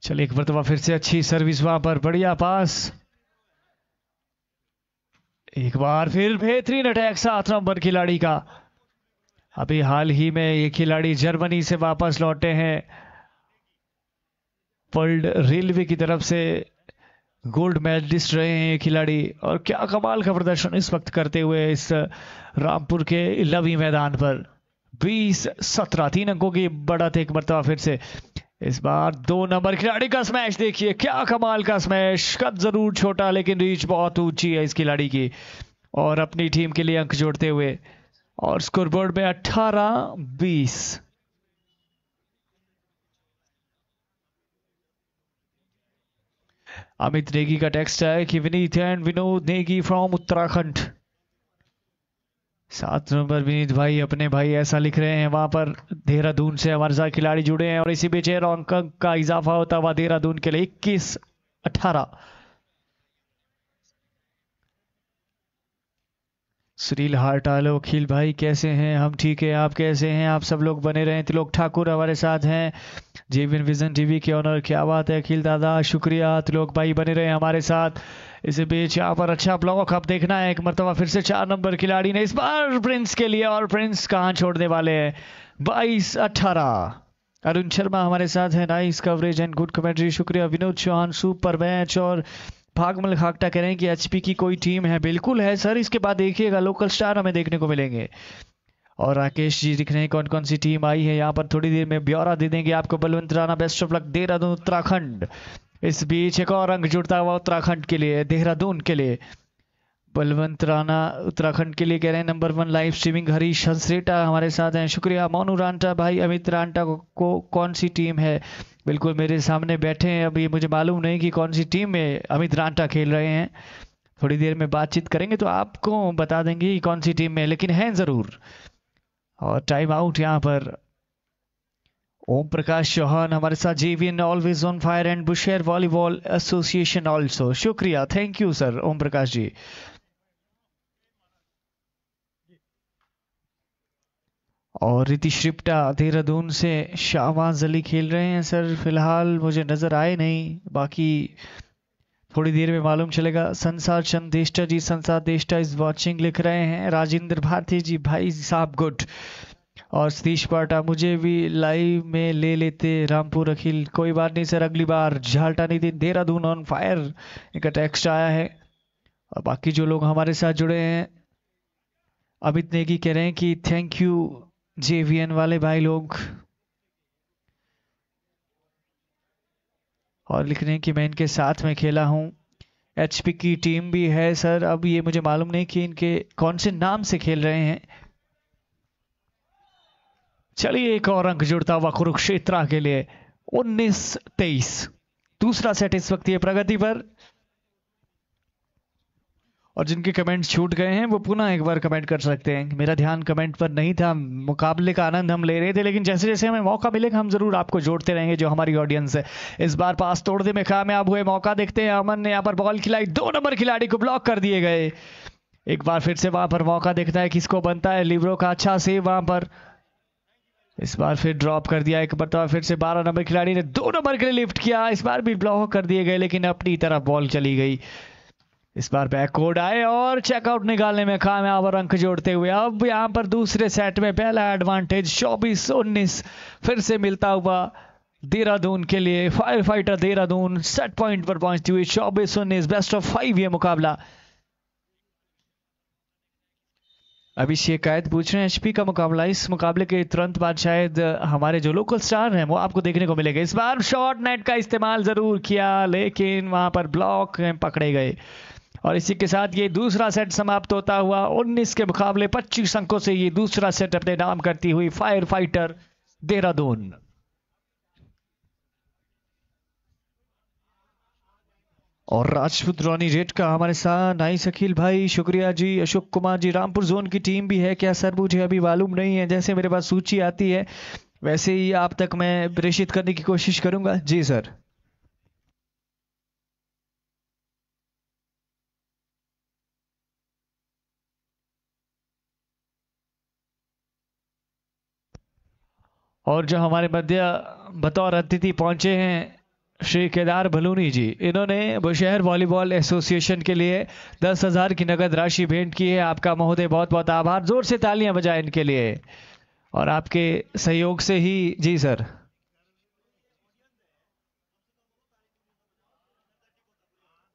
चलिए एक मरतबा फिर से अच्छी सर्विस, वहां पर बढ़िया पास, एक बार फिर बेहतरीन अटैक 7 नंबर खिलाड़ी का। अभी हाल ही में ये खिलाड़ी जर्मनी से वापस लौटे हैं। वर्ल्ड रेलवे की तरफ से गोल्ड मेडलिस्ट रहे हैं ये खिलाड़ी और क्या कमाल का प्रदर्शन इस वक्त करते हुए इस रामपुर के लवी मैदान पर। 20-17 3 अंकों की बढ़त एक मरतबा फिर से। इस बार 2 नंबर खिलाड़ी का स्मैश देखिए, क्या कमाल का स्मैश। कद जरूर छोटा लेकिन रीच बहुत ऊंची है इस खिलाड़ी की और अपनी टीम के लिए अंक जोड़ते हुए। और स्कोरबोर्ड में 18-20। अमित नेगी का टेक्स्ट है कि Vineet and Vinod Negi from Uttarakhand. 7 number Vineet भाई अपने भाई ऐसा लिख रहे हैं। वहां पर देहरादून से हमारे साथ खिलाड़ी जुड़े हैं और इसी बीच अंक का इजाफा होता हुआ देहरादून के लिए 21-18। सुनील हार्टालो, अखिल भाई कैसे हैं? हम ठीक है, आप कैसे हैं? आप सब लोग बने रहें। तिलोक ठाकुर हमारे साथ हैं, जेवीएन विजन टीवी के ऑनर। क्या बात है अखिल दादा, शुक्रिया। तिलोक भाई बने रहे हमारे साथ। इसी बीच यहाँ पर अच्छा ब्लॉक अब देखना है। एक मरतबा फिर से 4 नंबर खिलाड़ी ने इस बार प्रिंस के लिए, और प्रिंस कहां छोड़ने वाले हैं। 22-18। अरुण शर्मा हमारे साथ है, nice coverage and good commentary, शुक्रिया। Vinod Chauhan super match. और भागमल खाकटा कह रहे हैं कि एचपी की कोई टीम है। बिल्कुल है सर, इसके बाद देखिएगा लोकल स्टार हमें देखने को मिलेंगे। और राकेश जी दिख रहे हैं कौन कौन सी टीम आई है यहाँ पर, थोड़ी देर में ब्यौरा दे देंगे आपको। Balwant Rana, best of luck Dehradun Uttarakhand. इस बीच एक और अंक जुड़ता हुआ उत्तराखंड के लिए, देहरादून के लिए। बलवंत राणा उत्तराखंड के लिए कह रहे हैं नंबर 1 लाइव स्ट्रीमिंग। हरीश हंसरेटा हमारे साथ हैं, शुक्रिया। मोनू रांटा भाई, अमित रांटा को कौन सी टीम है बिल्कुल मेरे सामने बैठे हैं। अभी मुझे मालूम नहीं कि कौन सी टीम में अमित रांटा खेल रहे हैं। थोड़ी देर में बातचीत करेंगे तो आपको बता देंगे कि कौन सी टीम में, लेकिन हैं ज़रूर। और टाइम आउट यहाँ पर ओम प्रकाश चौहान हमारे साथ। JVN always on fire and Bushahr volleyball association also. शुक्रिया, thank you sir Om Prakash ji. और रिति श्रिप्टा देहरादून से शाहबाज अली खेल रहे हैं सर। फिलहाल मुझे नजर आए नहीं, बाकी थोड़ी देर में मालूम चलेगा। संसार चंद देष्टा जी, संसार देष्टा इज वॉचिंग लिख रहे हैं। राजेंद्र भारती जी, भाई साहब गुड। और सतीश पाटा, मुझे भी लाइव में ले लेते रामपुर अखिल। कोई बात नहीं सर, अगली बार। झालटा नितिन देहरादून ऑन फायर, एक टेक्स्ट आया है। और बाकी जो लोग हमारे साथ जुड़े हैं, अमित नेगी कह रहे हैं कि थैंक यू जेवीएन वाले भाई लोग। और लिख रहे हैं कि मैं इनके साथ में खेला हूं। एचपी की टीम भी है सर। अब ये मुझे मालूम नहीं कि इनके कौन से नाम से खेल रहे हैं। चलिए एक और अंक जुड़ता हुआ कुरुक्षेत्र के लिए 19-23। दूसरा सेट इस वक्त ये प्रगति पर। और जिनके कमेंट छूट गए हैं वो पुनः एक बार कमेंट कर सकते हैं। मेरा ध्यान कमेंट पर नहीं था, मुकाबले का आनंद हम ले रहे थे, लेकिन जैसे जैसे हमें मौका मिलेगा हम जरूर आपको जोड़ते रहेंगे जो हमारी ऑडियंस है। इस बार पास तोड़ने में कामयाब हुए। मौका देखते हैं, अमन ने यहाँ पर बॉल खिलाई, 2 नंबर खिलाड़ी को ब्लॉक कर दिए गए। एक बार फिर से वहां पर मौका देखता है किसको बनता है। लिब्रो का अच्छा सेव वहां पर। इस बार फिर ड्रॉप कर दिया एक बार, फिर से 12 नंबर खिलाड़ी ने 2 नंबर के लिए लिफ्ट किया। इस बार भी ब्लॉक कर दिए गए, लेकिन अपनी तरफ बॉल चली गई। इस बार बैकवर्ड आए और चेकआउट निकालने में कामयाब और अंक जोड़ते हुए अब यहां पर दूसरे सेट में पहला एडवांटेज 24-19 फिर से मिलता हुआ देहरादून के लिए। Fire fighter Dehradun set point पर पहुंचती हुई 24-19, बेस्ट ऑफ 5 ये मुकाबला। अभिषेक कैद पूछ रहे हैं एचपी का मुकाबला। इस मुकाबले के तुरंत बाद शायद हमारे जो लोकल स्टार हैं वो आपको देखने को मिलेंगे। इस बार शॉर्ट नेट का इस्तेमाल जरूर किया, लेकिन वहां पर ब्लॉक पकड़े गए। और इसी के साथ ये दूसरा सेट समाप्त होता हुआ 19 के मुकाबले 25 अंकों से ये दूसरा सेट अपने नाम करती हुई फायर फाइटर देहरादून। और राजपूत रॉनी रेड का हमारे साथ। नाइस अखिल भाई, शुक्रिया जी। अशोक कुमार जी, रामपुर जोन की टीम भी है क्या सर? मुझे अभी मालूम नहीं है, जैसे मेरे पास सूची आती है वैसे ही आप तक मैं प्रेषित करने की कोशिश करूंगा। जी सर। और जो हमारे मध्य बतौर अतिथि पहुंचे हैं श्री केदार भलूनी जी, इन्होंने बुशहर वॉलीबॉल एसोसिएशन के लिए 10,000 की नगद राशि भेंट की है। आपका महोदय बहुत बहुत आभार। जोर से तालियां बजाएं इनके लिए। और आपके सहयोग से ही। जी सर।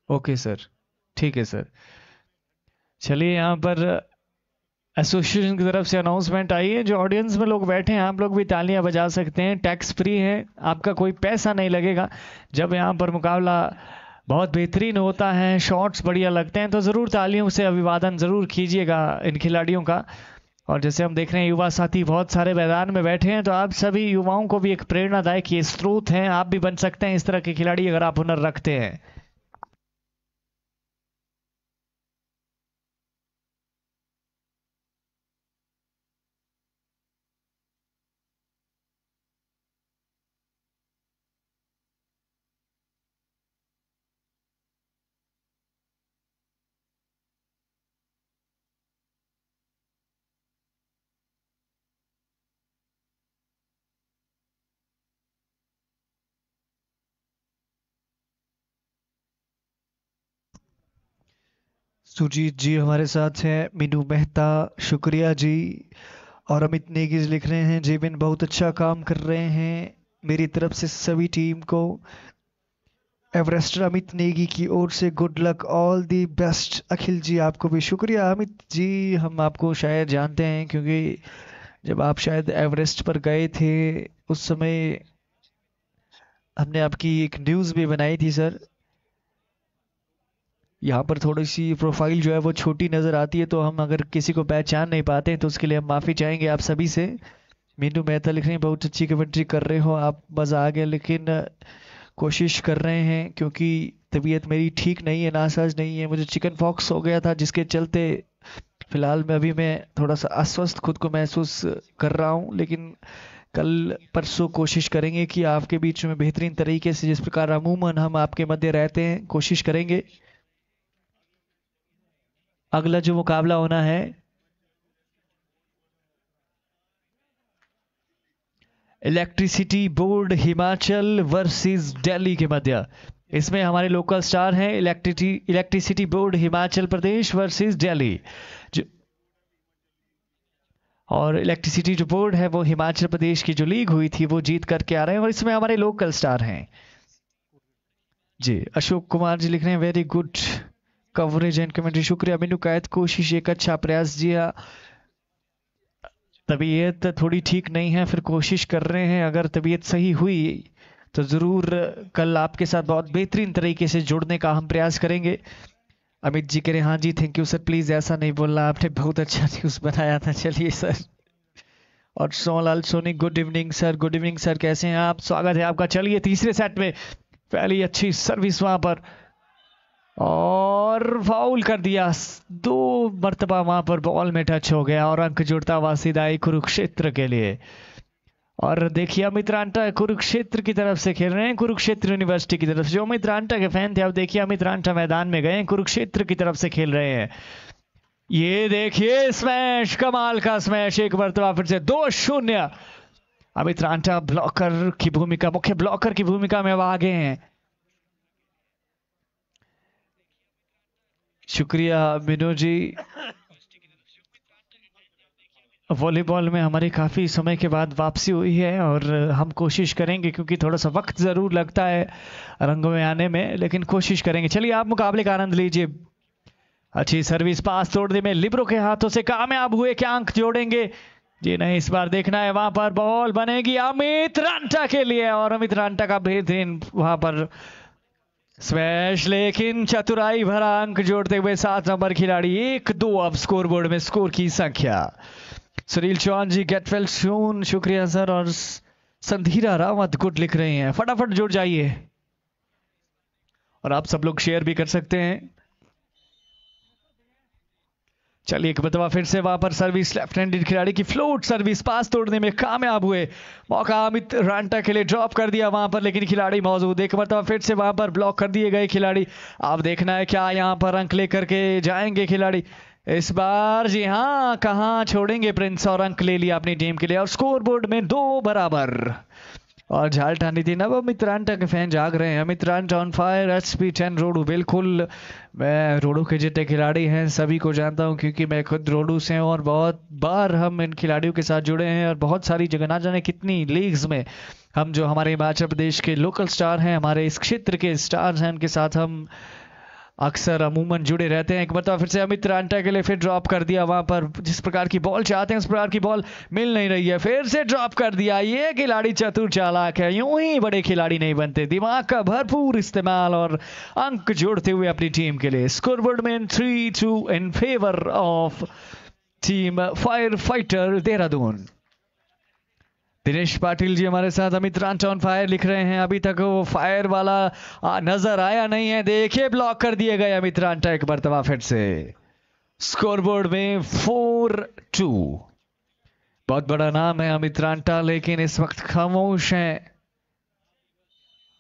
ओके सर, ठीक है सर। चलिए यहाँ पर एसोसिएशन की तरफ से अनाउंसमेंट आई है। जो ऑडियंस में लोग बैठे हैं आप लोग भी तालियां बजा सकते हैं। टैक्स फ्री है, आपका कोई पैसा नहीं लगेगा। जब यहाँ पर मुकाबला बहुत बेहतरीन होता है, शॉट्स बढ़िया लगते हैं, तो ज़रूर तालियों से अभिवादन ज़रूर कीजिएगा इन खिलाड़ियों का। और जैसे हम देख रहे हैं युवा साथी बहुत सारे मैदान में बैठे हैं, तो आप सभी युवाओं को भी एक प्रेरणादायक ये स्रोत हैं। आप भी बन सकते हैं इस तरह के खिलाड़ी अगर आप हुनर रखते हैं। सुजीत जी हमारे साथ हैं। मीनू मेहता, शुक्रिया जी। और अमित नेगी लिख रहे हैं जेबिन बहुत अच्छा काम कर रहे हैं, मेरी तरफ से सभी टीम को। एवरेस्टर अमित नेगी की ओर से good luck, all the best. Akhil ji आपको भी शुक्रिया। अमित जी हम आपको शायद जानते हैं, क्योंकि जब आप शायद एवरेस्ट पर गए थे उस समय हमने आपकी एक न्यूज़ भी बनाई थी सर। यहाँ पर थोड़ी सी प्रोफाइल जो है वो छोटी नज़र आती है, तो हम अगर किसी को पहचान नहीं पाते हैं तो उसके लिए हम माफ़ी चाहेंगे आप सभी से। मीनू मेहता लिख रहे हैं बहुत अच्छी कमेंट्री कर रहे हो आप, मज़ा आ गया, लेकिन कोशिश कर रहे हैं क्योंकि तबीयत मेरी ठीक नहीं है, नासाज नहीं है, मुझे चिकन पॉक्स हो गया था जिसके चलते फ़िलहाल मैं थोड़ा सा अस्वस्थ खुद को महसूस कर रहा हूँ, लेकिन कल परसों कोशिश करेंगे कि आपके बीच में बेहतरीन तरीके से, जिस प्रकार अमूमन हम आपके मध्य रहते हैं, कोशिश करेंगे। अगला जो मुकाबला होना है electricity board Himachal versus Delhi के मध्य। इसमें हमारे लोकल स्टार हैं electricity board Himachal Pradesh versus Delhi, और इलेक्ट्रिसिटी जो बोर्ड है वो हिमाचल प्रदेश की जो लीग हुई थी वो जीत करके आ रहे हैं, और इसमें हमारे लोकल स्टार हैं जी। अशोक कुमार जी लिख रहे हैं very good coverage and commentary, शुक्रिया। मीनू कैद कोशिश एक अच्छा प्रयास जी। तबीयत थोड़ी ठीक नहीं है, फिर कोशिश कर रहे हैं, अगर तबीयत सही हुई तो ज़रूर कल आपके साथ बहुत बेहतरीन तरीके से जुड़ने का हम प्रयास करेंगे। अमित जी कह रहे हैं हाँ जी थैंक यू सर, प्लीज़ ऐसा नहीं बोलना, आपने बहुत अच्छा न्यूज़ बनाया था। चलिए सर। और Sonlal Soni good evening sir. Good evening sir, कैसे हैं आप? स्वागत है आपका। चलिए तीसरे सेट में पहली अच्छी सर्विस वहां पर, और फाउल कर दिया, 2 मरतबा वहां पर बॉल में टच हो गया, और अंक जुड़ता हुआ सीधा कुरुक्षेत्र के लिए। और देखिए अमित रांटा कुरुक्षेत्र की तरफ से खेल रहे हैं, कुरुक्षेत्र यूनिवर्सिटी की तरफ से। जो अमित रांटा के फैन थे, अब देखिए अमित रांटा मैदान में गए, कुरुक्षेत्र की तरफ से खेल रहे हैं। ये देखिए स्मैश, कमाल का स्मैश, एक मरतबा फिर से 2-0। अमित रांटा ब्लॉकर की भूमिका, मुख्य ब्लॉकर की भूमिका में आगे हैं। शुक्रिया मीनू जी। वॉलीबॉल में हमारी काफ़ी समय के बाद वापसी हुई है, और हम कोशिश करेंगे, क्योंकि थोड़ा सा वक्त ज़रूर लगता है रंगों में आने में, लेकिन कोशिश करेंगे। चलिए आप मुकाबले का आनंद लीजिए। अच्छी सर्विस पास तोड़ने में लिब्रो के हाथों से कामयाब हुए, क्या अंक जोड़ेंगे? जी नहीं, इस बार देखना है। वहां पर बॉल बनेगी अमित रांटा के लिए, और अमित रांटा का बेहतरीन वहां पर स्मैश, लेकिन चतुराई भरा अंक जोड़ते हुए 7 नंबर खिलाड़ी 1-2 अब स्कोर बोर्ड में स्कोर की संख्या। सुनील चौहान जी गेट वेल सून, शुक्रिया सर। और संधीरा रावत गुड लिख रहे हैं, फटाफट जुड़ जाइए, और आप सब लोग शेयर भी कर सकते हैं। चलिए एक बतवा फिर से वहां पर सर्विस, लेफ्ट हैंडेड खिलाड़ी की फ्लोट सर्विस पास तोड़ने में कामयाब हुए, मौका अमित रांटा के लिए ड्रॉप कर दिया वहां पर, लेकिन खिलाड़ी मौजूद। एक बतवा फिर से वहां पर ब्लॉक कर दिए गए खिलाड़ी। अब देखना है क्या यहां पर अंक लेकर के जाएंगे खिलाड़ी इस बार। जी हाँ, कहां छोड़ेंगे प्रिंस, और अंक ले लिया अपनी टीम के लिए, और स्कोर बोर्ड में 2 बराबर। और झाल ठानी थी। अब अमित रांटा के फैन जाग रहे हैं। Amit Ranta on fire, SP10 Rohru. बिल्कुल, मैं रोडू के जितने खिलाड़ी हैं सभी को जानता हूं, क्योंकि मैं खुद रोडू से हूं, और बहुत बार हम इन खिलाड़ियों के साथ जुड़े हैं, और बहुत सारी जगह, ना जाने कितनी लीग्स में हम जो हमारे हिमाचल प्रदेश के लोकल स्टार हैं, हमारे इस क्षेत्र के स्टार्स हैं, उनके साथ हम अक्सर अमूमन जुड़े रहते हैं। एक बार फिर से अमित रांटा के लिए फिर ड्रॉप कर दिया वहां पर, जिस प्रकार की बॉल चाहते हैं उस प्रकार की बॉल मिल नहीं रही है, फिर से ड्रॉप कर दिया। ये खिलाड़ी चतुर चालाक है, यूं ही बड़े खिलाड़ी नहीं बनते, दिमाग का भरपूर इस्तेमाल, और अंक जोड़ते हुए अपनी टीम के लिए। स्कोरबोर्ड में 3-2 in favour of team fire fighter Dehradun. Dinesh Patil ji हमारे साथ। अमित रांटा ऑन फायर लिख रहे हैं, अभी तक वो फायर वाला नजर आया नहीं है। देखिए ब्लॉक कर दिए गए अमित रांटा एक मरतबा फिर से। स्कोरबोर्ड में 4-2। बहुत बड़ा नाम है अमित रांटा, लेकिन इस वक्त खामोश हैं।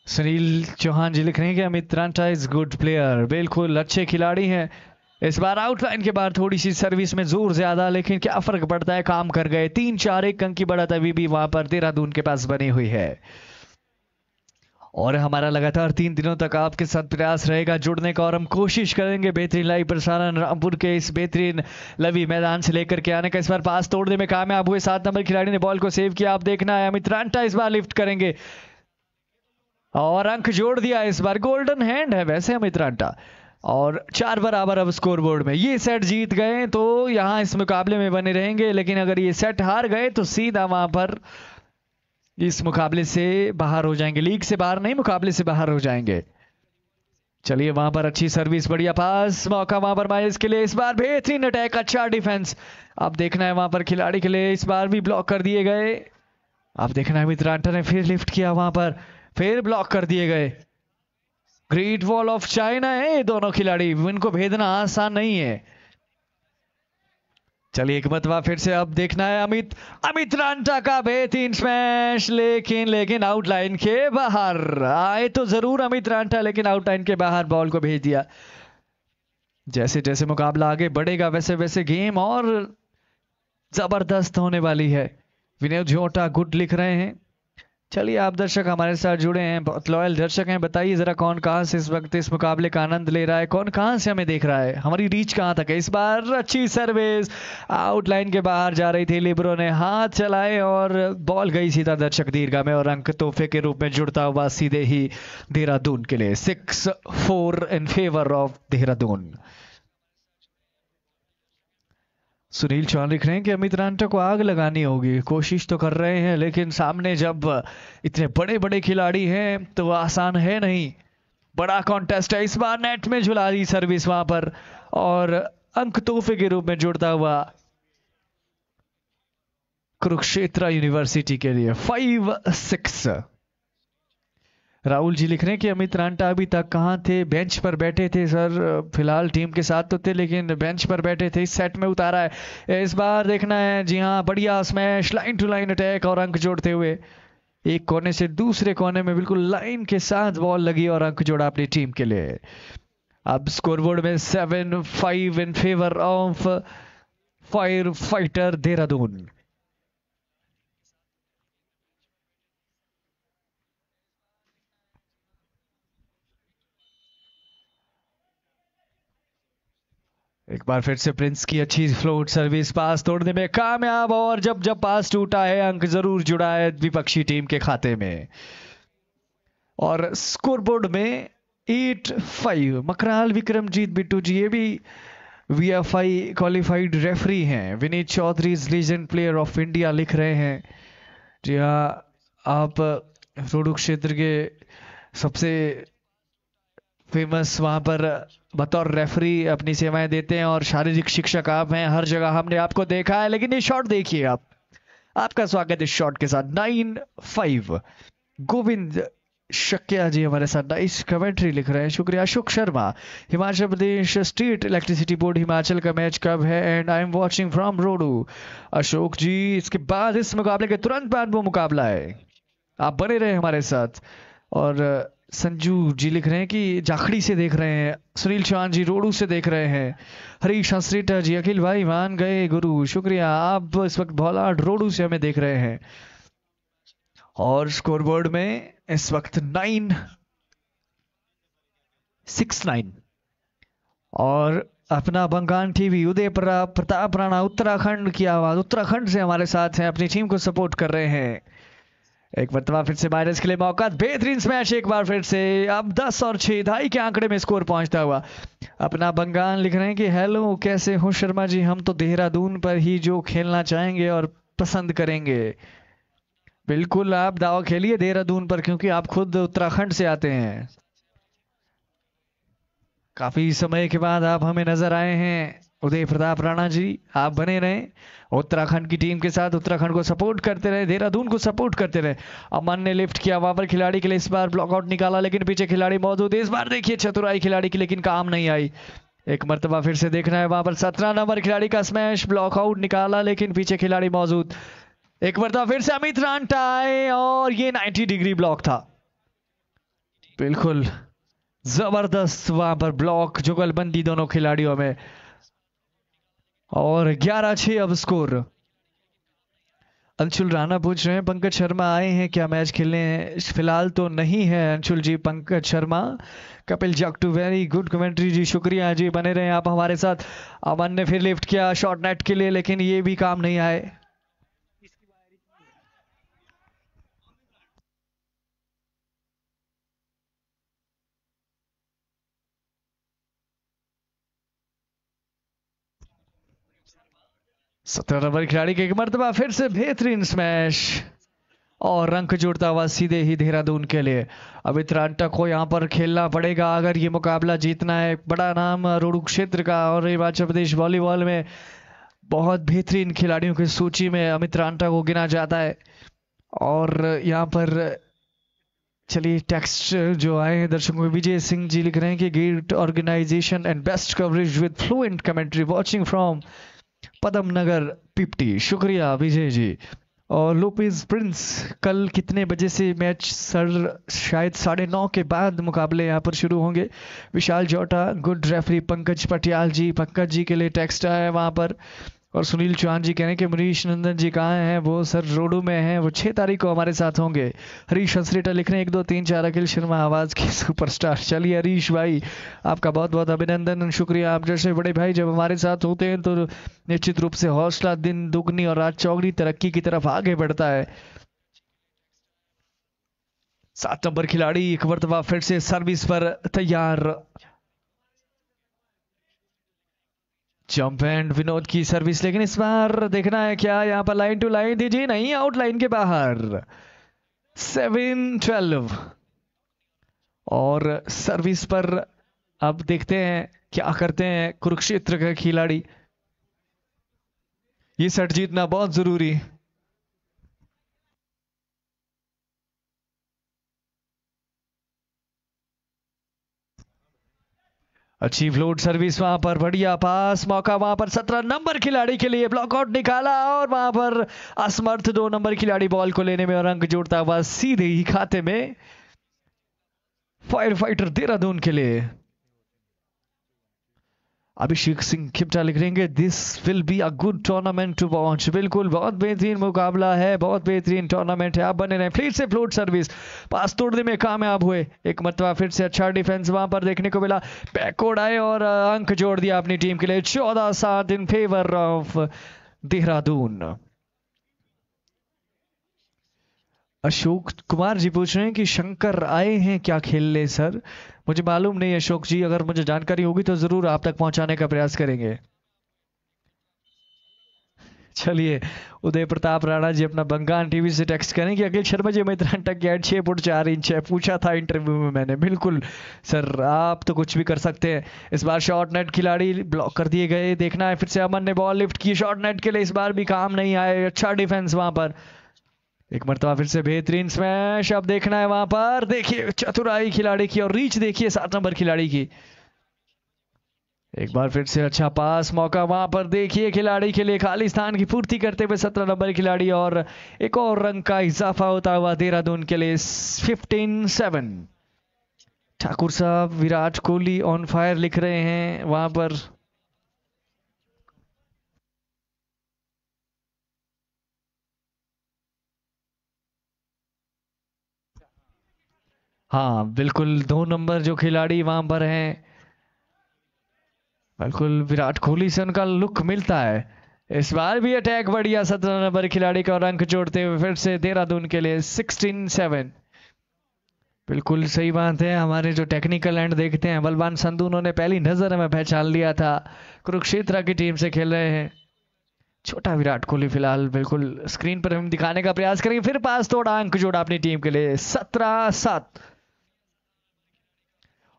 सुनील चौहान जी लिख रहे हैं कि Amit Ranta is good player. बिल्कुल अच्छे खिलाड़ी हैं। इस बार आउटलाइन के बाद थोड़ी सी सर्विस में जोर ज्यादा, लेकिन क्या फर्क पड़ता है, काम कर गए। 3-4 एक अंक की बढ़त अभी भी वहां पर देहरादून के पास बनी हुई है, और हमारा लगातार 3 दिनों तक आपके साथ प्रयास रहेगा जुड़ने का, और हम कोशिश करेंगे बेहतरीन लाइव प्रसारण रामपुर के इस बेहतरीन लवी मैदान से लेकर के आने का। इस बार पास तोड़ने में कामयाब हुए, 7 नंबर खिलाड़ी ने बॉल को सेव किया। आप देखना है अमित रांटा इस बार लिफ्ट करेंगे, और अंक जोड़ दिया। इस बार गोल्डन हैंड है वैसे अमित रांटा, और 4 बराबर अब स्कोर बोर्ड में। ये सेट जीत गए तो यहां इस मुकाबले में बने रहेंगे, लेकिन अगर ये सेट हार गए तो सीधा वहां पर इस मुकाबले से बाहर हो जाएंगे। लीग से बाहर नहीं, मुकाबले से बाहर हो जाएंगे। चलिए वहां पर अच्छी सर्विस, बढ़िया पास, मौका वहां पर माइनस के लिए, इस बार बेहतरीन अटैक, अच्छा डिफेंस। अब देखना है वहां पर खिलाड़ी के लिए, इस बार भी ब्लॉक कर दिए गए। अब देखना है अमित रांटा ने फिर लिफ्ट किया, वहां पर फिर ब्लॉक कर दिए गए। ग्रेट वॉल ऑफ चाइना है ये दोनों खिलाड़ी, इनको भेदना आसान नहीं है। चलिए एक मरतबा फिर से अब देखना है अमित रांटा का बेहतरीन स्मैश, लेकिन आउटलाइन के बाहर आए तो जरूर अमित रांटा, लेकिन आउटलाइन के बाहर बॉल को भेज दिया। जैसे जैसे मुकाबला आगे बढ़ेगा वैसे वैसे गेम और जबरदस्त होने वाली है। विनय झोटा गुड लिख रहे हैं। चलिए आप दर्शक हमारे साथ जुड़े हैं, बहुत लॉयल दर्शक हैं, बताइए जरा कौन कहां से इस वक्त इस मुकाबले का आनंद ले रहा है, कौन कहां से हमें देख रहा है, हमारी रीच कहां तक है। इस बार अच्छी सर्विस, आउटलाइन के बाहर जा रही थी, लिबरो ने हाथ चलाए और बॉल गई सीधा दर्शक दीर्घा में और अंक तोहफे के रूप में जुड़ता हुआ सीधे ही देहरादून के लिए 6-4 in favour of Dehradun. Sunil Chauhan लिख रहे हैं कि अमित रांटा को आग लगानी होगी, कोशिश तो कर रहे हैं लेकिन सामने जब इतने बड़े बड़े खिलाड़ी हैं तो आसान है नहीं, बड़ा कॉन्टेस्ट है। इस बार नेट में झुला दी सर्विस वहां पर और अंक तोहफे के रूप में जुड़ता हुआ कुरुक्षेत्र यूनिवर्सिटी के लिए 5-6। राहुल जी लिख रहे हैं कि अमित रांटा अभी तक कहां थे, बेंच पर बैठे थे सर, फिलहाल टीम के साथ तो थे लेकिन बेंच पर बैठे थे, इस सेट में उतारा है। इस बार देखना है, जी हां, बढ़िया smash, line to line attack और अंक जोड़ते हुए एक कोने से दूसरे कोने में बिल्कुल लाइन के साथ बॉल लगी और अंक जोड़ा अपनी टीम के लिए। अब स्कोरबोर्ड में 7-5 इन favour of fire fighter Dehradun. एक बार फिर से प्रिंस की अच्छी फ्लोट सर्विस, पास तोड़ने में कामयाब और जब जब पास टूटा है अंक जरूर जुड़ा है विपक्षी टीम के खाते में। और स्कोरबोर्ड में 8-5। मकराल विक्रमजीत बिट्टू जी, ये भी वीएफआई क्वालिफाइड रेफरी हैं। Vineet Chaudhary legend player of India लिख रहे हैं। जी हाँ, आप रोडू क्षेत्र के सबसे फेमस वहां पर बतौर रेफरी अपनी सेवाएं देते हैं और शारीरिक शिक्षक आप हैं, हर जगह हमने आपको देखा है। लेकिन ये शॉट देखिए, आपका स्वागत इस शॉट के साथ। 9-5। गोविंद शक्या जी हमारे साथ नाइस कमेंट्री लिख रहे हैं, शुक्रिया। Ashok Sharma, Himachal Pradesh state electricity board Himachal का मैच कब है and I am watching from Rohru. Ashok ji, इसके बाद इस मुकाबले के तुरंत बाद वो मुकाबला है, आप बने रहे हमारे साथ। और संजू जी लिख रहे हैं कि जाखड़ी से देख रहे हैं। सुनील चौहान जी रोडू से देख रहे हैं। हरीश हंसरेटा जी, अखिल भाई मान गए गुरु, शुक्रिया, आप इस वक्त भोलाड रोडू से हमें देख रहे हैं। और स्कोरबोर्ड में इस वक्त 9-6-9। और अपना बंगान टीवी उदय प्रताप राणा उत्तराखंड की आवाज, उत्तराखंड से हमारे साथ हैं, अपनी टीम को सपोर्ट कर रहे हैं। एक मरतबा फिर से माइनस के लिए मौका, बेहतरीन स्मैश एक बार फिर से। अब 10 और 6 ढाई के आंकड़े में स्कोर पहुंचता हुआ। अपना बंगान लिख रहे हैं कि हेलो कैसे हो शर्मा जी, हम तो देहरादून पर ही जो खेलना चाहेंगे और पसंद करेंगे। बिल्कुल आप दाव खेलिए देहरादून पर, क्योंकि आप खुद उत्तराखंड से आते हैं। काफी समय के बाद आप हमें नजर आए हैं उदय प्रताप राणा जी, आप बने रहें उत्तराखंड की टीम के साथ, उत्तराखंड को सपोर्ट करते रहे, देहरादून को सपोर्ट करते रहे। अमन ने लिफ्ट किया वहां पर खिलाड़ी के लिए, इस बार ब्लॉकआउट निकाला लेकिन पीछे खिलाड़ी मौजूद है। इस बार देखिए चतुराई खिलाड़ी की, लेकिन काम नहीं आई। एक मरतबा फिर से देखना है वहां पर 17 नंबर खिलाड़ी का स्मैश, ब्लॉकआउट निकाला लेकिन पीछे खिलाड़ी मौजूद। एक मरतबा फिर से अमित रांटा आए और ये 90 डिग्री ब्लॉक था, बिल्कुल जबरदस्त वहां पर ब्लॉक, जुगलबंदी दोनों खिलाड़ियों में। और 11-6 अब स्कोर। अंशुल राणा पूछ रहे हैं पंकज शर्मा आए हैं क्या मैच खेलने हैं? फिलहाल तो नहीं है Anshul ji, Pankaj Sharma. Kapil Jagtu, very good commentary ji, शुक्रिया जी, बने रहे आप हमारे साथ। अमन ने फिर लिफ्ट किया शॉर्ट नेट के लिए लेकिन ये भी काम नहीं आए। सत्रह नंबर खिलाड़ी के एक मरतबा फिर से बेहतरीन स्मैश और अंक जोड़ता हुआ सीधे ही देहरादून के लिए। अब इतरांटा को यहाँ पर खेलना पड़ेगा अगर ये मुकाबला जीतना है। बड़ा नाम रोडू क्षेत्र का और हिमाचल प्रदेश वॉलीबॉल में बहुत बेहतरीन खिलाड़ियों की सूची में अमित रांटा को गिना जाता है। और यहाँ पर चलिए टेक्स्ट जो आए हैं दर्शकों, विजय सिंह जी लिख रहे हैं कि great organisation and best coverage with fluent commentary watching from Padam Nagar Pipti. शुक्रिया विजय जी। और लोपेज प्रिंस, कल कितने बजे से मैच सर? शायद 9:30 के बाद मुकाबले यहाँ पर शुरू होंगे। विशाल जोटा, गुड रेफरी पंकज पटियाल जी, पंकज जी के लिए टेक्स्ट आया है वहाँ पर। और सुनील चौहान जी कह रहे हैं कि मनीष नंदन जी कहाँ हैं? वो सर रोडू में हैं, वो 6 तारीख को हमारे साथ होंगे। हरीश हंसरेटा लिख रहे हैं 1 2 3 4 अखिल शर्मा आवाज़ की सुपरस्टार। चलिए हरीश भाई आपका बहुत बहुत अभिनंदन, शुक्रिया। आप जैसे बड़े भाई जब हमारे साथ होते हैं तो निश्चित रूप से हौसला दिन दुगनी और रात चौगनी तरक्की की तरफ आगे बढ़ता है। 7 नंबर खिलाड़ी एक मरतबा फिर से सर्विस पर तैयार। जंप एंड विनोद की सर्विस, लेकिन इस बार देखना है क्या यहां पर लाइन टू लाइन थी जी? नहीं, आउट लाइन के बाहर। 7-12 और सर्विस पर अब देखते हैं क्या करते हैं कुरुक्षेत्र के खिलाड़ी। ये सेट जीतना बहुत जरूरी। अच्छी फ्लोट सर्विस, वहां पर बढ़िया पास, मौका वहां पर 17 नंबर खिलाड़ी के लिए ब्लॉकआउट निकाला और वहां पर असमर्थ 2 नंबर खिलाड़ी बॉल को लेने में और अंक जोड़ता हुआ सीधे ही खाते में फायर फाइटर देहरादून के लिए। अभिषेक सिंह खिप्टा लिख रहेंगे this will be a good tournament to watch. बिल्कुल बहुत बेहतरीन मुकाबला है, बहुत बेहतरीन टूर्नामेंट है। आप बने रहे। फिर से फ्लोट सर्विस, पास तोड़ने में कामयाब हुए। एक मरतबा फिर से अच्छा डिफेंस वहां पर देखने को मिला। बैकवर्ड आए और अंक जोड़ दिया अपनी टीम के लिए। 14-7 in favour of Dehradun. Ashok Kumar ji पूछ रहे हैं कि शंकर आए हैं क्या खेलने? सर मुझे मालूम नहीं अशोक जी, अगर मुझे जानकारी होगी तो जरूर आप तक पहुंचाने का प्रयास करेंगे। चलिए उदय प्रताप राणा जी अपना बंगान टीवी से टेक्स्ट करें कि अखिल शर्मा जी मित्रांटा की हाइट 6 फुट 4 इंच है। पूछा था इंटरव्यू में मैंने। बिल्कुल सर, आप तो कुछ भी कर सकते हैं। इस बार शॉर्ट नेट खिलाड़ी ब्लॉक कर दिए गए। देखना है फिर से अमन ने बॉल लिफ्ट की शॉर्ट नेट के लिए, इस बार भी काम नहीं आए। अच्छा डिफेंस वहां पर। एक मरतबा फिर से बेहतरीन स्मैश। अब देखना है वहां पर, देखिए चतुराई खिलाड़ी की और रीच देखिए 7 नंबर खिलाड़ी की। एक बार फिर से अच्छा पास, मौका वहां पर देखिए खिलाड़ी के लिए खाली स्थान की पूर्ति करते हुए 17 नंबर खिलाड़ी और एक और रंग का इजाफा होता हुआ देहरादून के लिए 15-7। ठाकुर साहब विराट कोहली ऑन फायर लिख रहे हैं वहां पर। हाँ बिल्कुल, 2 नंबर जो खिलाड़ी वहां पर हैं, बिल्कुल विराट कोहली से उनका लुक मिलता है। इस बार भी अटैक बढ़िया 17 नंबर खिलाड़ी का और अंक जोड़ते हुए फिर से देहरादून के लिए 16-7। बिल्कुल सही बात है। हमारे जो टेक्निकल एंड देखते हैं बलवान संधू, उन्होंने पहली नजर में पहचान लिया था। कुरुक्षेत्र की टीम से खेल रहे हैं। छोटा विराट कोहली फिलहाल बिल्कुल स्क्रीन पर हम दिखाने का प्रयास करेंगे। फिर पास तोड़ा, अंक जोड़ा अपनी टीम के लिए 17-7।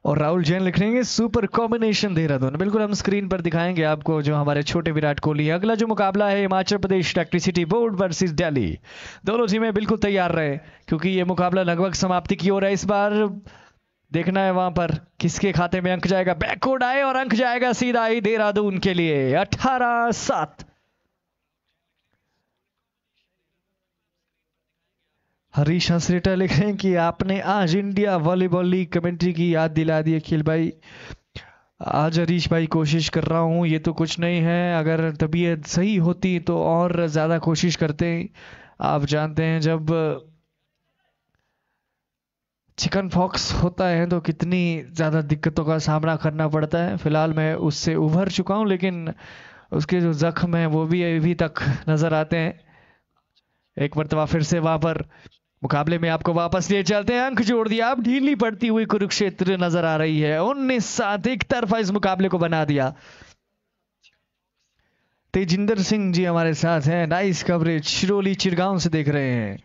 और राहुल जैन लिख रहे हैं सुपर कॉम्बिनेशन देहरादून। बिल्कुल हम स्क्रीन पर दिखाएंगे आपको जो हमारे छोटे विराट कोहली। अगला जो मुकाबला है Himachal Pradesh electricity board versus Delhi. दोनों टीमें बिल्कुल तैयार रहे क्योंकि ये मुकाबला लगभग समाप्ति की ओर है। इस बार देखना है वहां पर किसके खाते में अंक जाएगा। बैकवर्ड आए और अंक जाएगा सीधा ही देहरादून के लिए 18-7। हरीश हंसरेटा लिख रहे हैं कि आपने आज इंडिया वॉलीबॉल लीग कमेंट्री की याद दिला दी अखिल भाई। आज हरीश भाई कोशिश कर रहा हूं, ये तो कुछ नहीं है। अगर तबीयत सही होती तो और ज्यादा कोशिश करते। आप जानते हैं जब चिकन पॉक्स होता है तो कितनी ज्यादा दिक्कतों का सामना करना पड़ता है। फिलहाल मैं उससे उभर चुका हूं, लेकिन उसके जो जख्म है वो भी अभी तक नजर आते हैं। एक मरतबा फिर से वहां पर मुकाबले में आपको वापस ले चलते हैं। अंक जोड़ दिया। अब ढीली पड़ती हुई कुरुक्षेत्र नजर आ रही है। 19-7 एक तरफा इस मुकाबले को बना दिया। तेजिंदर सिंह जी हमारे साथ हैं। नाइस कवरेज, शिरोली चिरगांव से देख रहे हैं।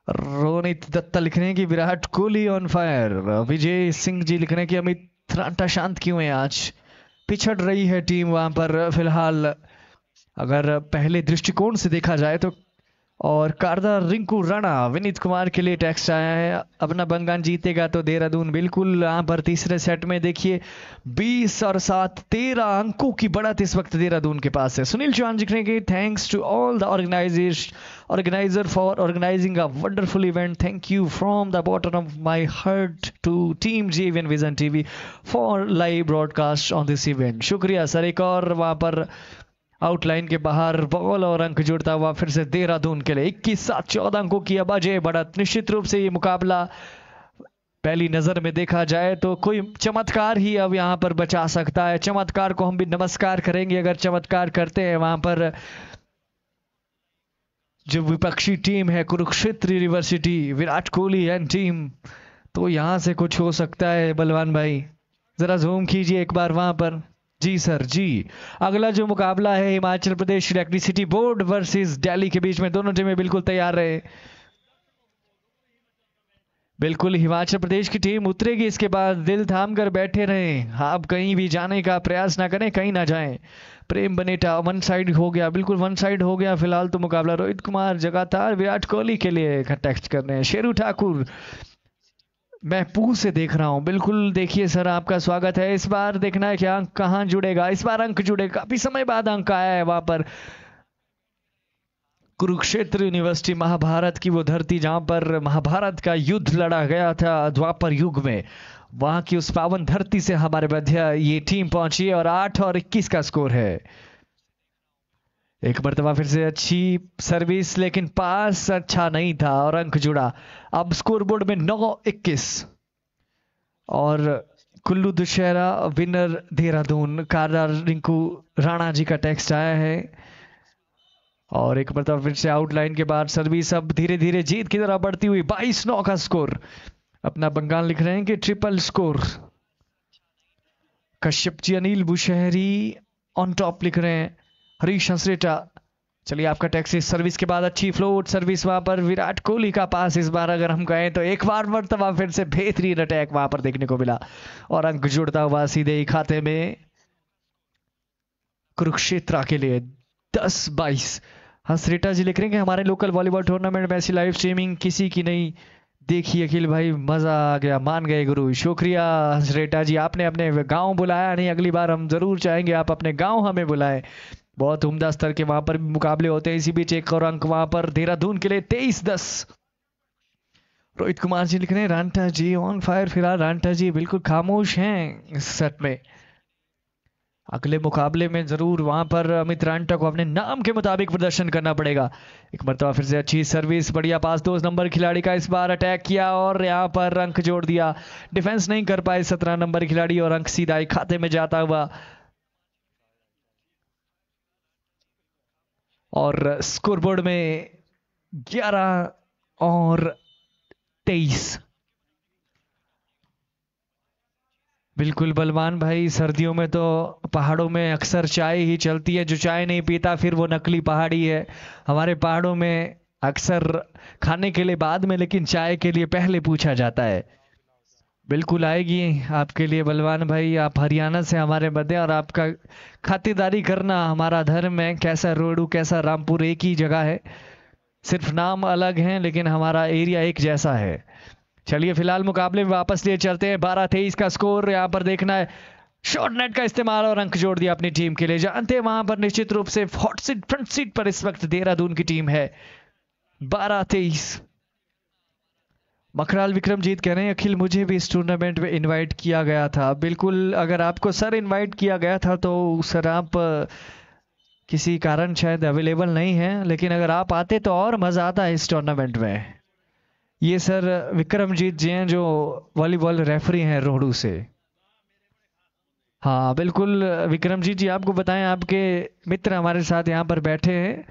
रोनित दत्ता लिख रहे हैं कि विराट कोहली ऑन फायर। विजय सिंह जी लिख रहे हैं कि अमित रांटा शांत क्यों है, आज पिछड़ रही है टीम वहां पर फिलहाल अगर पहले दृष्टिकोण से देखा जाए तो। और कारदार रिंकू राणा विनीत कुमार के लिए टेक्स्ट आया है, अपना बंगान जीतेगा तो देहरादून। बिल्कुल यहाँ पर तीसरे सेट में देखिए 20 और 7 13 अंकों की बढ़त इस वक्त देहरादून के पास है। सुनील चौहान लिख रहे हैं कि thanks to all the organiser for organising a wonderful event. Thank you from the bottom of my heart to team JVN vision TV for live broadcast on this event. शुक्रिया सर। एक और वहां पर आउटलाइन के बाहर ball और अंक जुड़ता हुआ फिर से देहरादून के लिए 21-7 14 अंकों की अब अजय बढ़त। निश्चित रूप से ये मुकाबला पहली नजर में देखा जाए तो कोई चमत्कार ही अब यहां पर बचा सकता है। चमत्कार को हम भी नमस्कार करेंगे अगर चमत्कार करते हैं वहां पर जो विपक्षी टीम है Kurukshetra university Virat Kohli and team, तो यहां से कुछ हो सकता है। बलवान भाई जरा जूम कीजिए एक बार वहां पर। जी सर जी। अगला जो मुकाबला है Himachal Pradesh electricity board versus Delhi के बीच में, दोनों टीमें बिल्कुल तैयार रहे। बिल्कुल हिमाचल प्रदेश की टीम उतरेगी, इसके बाद दिल थाम कर बैठे रहें, आप कहीं भी जाने का प्रयास ना करें, कहीं ना जाएं। प्रेम बनेटा वन साइड हो गया, बिल्कुल वन साइड हो गया फिलहाल तो मुकाबला। रोहित कुमार जगातार विराट कोहली के लिए टेक्स्ट कर रहे हैं। शेरू ठाकुर मैं पू से देख रहा हूं, बिल्कुल देखिए सर आपका स्वागत है। इस बार देखना है क्या अंक कहां जुड़ेगा, इस बार अंक जुड़ेगा, काफी समय बाद अंक आया है वहां पर। कुरुक्षेत्र यूनिवर्सिटी महाभारत की वो धरती जहां पर महाभारत का युद्ध लड़ा गया था द्वापर युग में, वहां की उस पावन धरती से हमारे मध्य ये टीम पहुंची है और 8 और 21 का स्कोर है। एक मरतबा फिर से अच्छी सर्विस लेकिन पास अच्छा नहीं था और अंक जुड़ा। अब स्कोरबोर्ड में 9-21 और कुल्लू दशहरा विनर देहरादून। कारदार रिंकू राणा जी का टेक्स्ट आया है और एक मरतबा फिर से आउटलाइन के बाद सर्विस अब धीरे धीरे जीत की तरफ बढ़ती हुई 22-9 का स्कोर। अपना बंगाल लिख रहे हैं कि triple score. Kashyap ji Anil Bushahri on top लिख रहे हैं। हरीश हंसरेटा चलिए आपका टैक्सी सर्विस के बाद अच्छी फ्लोट सर्विस वहां पर विराट कोहली का पास। इस बार अगर हम कहें तो एक बार मरतबा फिर से बेहतरीन अटैक वहां पर देखने को मिला और अंक जुड़ता हुआ सीधे ही खाते में कुरुक्षेत्र के लिए 10-22। हंसरेटा जी लिख रहे हैं कि हमारे लोकल वॉलीबॉल टूर्नामेंट में ऐसी लाइव स्ट्रीमिंग किसी की नहीं देखी अखिल भाई, मजा आ गया, मान गए गुरु। शुक्रिया हंसरेटा जी, आपने अपने गांव बुलाया नहीं, अगली बार हम जरूर चाहेंगे आप अपने गांव हमें बुलाएं। बहुत उम्दा स्तर के वहां पर मुकाबले होते हैं। इसी बीच एक और अंक वहां पर देहरादून के लिए 23-10। रोहित कुमार जी लिख रहे हैं रांटा जी ऑन फायर। फिलहाल रांटा जी बिल्कुल खामोश हैं इस सेट में। अगले मुकाबले में जरूर वहां पर अमित रांटा को अपने नाम के मुताबिक प्रदर्शन करना पड़ेगा। एक मरतबा फिर से अच्छी सर्विस, बढ़िया पास 2 नंबर खिलाड़ी का, इस बार अटैक किया और यहां पर अंक जोड़ दिया। डिफेंस नहीं कर पाए 17 नंबर खिलाड़ी और अंक सीधा ही खाते में जाता हुआ और स्कोरबोर्ड में 11 और 23। बिल्कुल बलवान भाई, सर्दियों में तो पहाड़ों में अक्सर चाय ही चलती है, जो चाय नहीं पीता फिर वो नकली पहाड़ी है। हमारे पहाड़ों में अक्सर खाने के लिए बाद में लेकिन चाय के लिए पहले पूछा जाता है। बिल्कुल आएगी आपके लिए बलवान भाई, आप हरियाणा से हमारे मध्य और आपका खातिरदारी करना हमारा धर्म है। कैसा रोडू कैसा रामपुर एक ही जगह है, सिर्फ नाम अलग हैं लेकिन हमारा एरिया एक जैसा है। चलिए फिलहाल मुकाबले में वापस लिए चलते हैं। 12-23 का स्कोर यहां पर देखना है। शॉर्ट नेट का इस्तेमाल और अंक जोड़ दिया अपनी टीम के लिए। जानते हैं वहां पर निश्चित रूप से हॉट सीट फ्रंट सीट पर इस वक्त देहरादून की टीम है। 12-23। मखराल विक्रमजीत कह रहे हैं अखिल मुझे भी इस टूर्नामेंट में इनवाइट किया गया था। बिल्कुल, अगर आपको सर इनवाइट किया गया था तो सर आप किसी कारण शायद अवेलेबल नहीं है, लेकिन अगर आप आते तो और मजा आता है इस टूर्नामेंट में। ये सर विक्रमजीत जी हैं जो वॉलीबॉल रेफरी हैं रोहड़ू से। हाँ बिल्कुल विक्रमजीत जी, आपको बताएं आपके मित्र हमारे साथ यहाँ पर बैठे हैं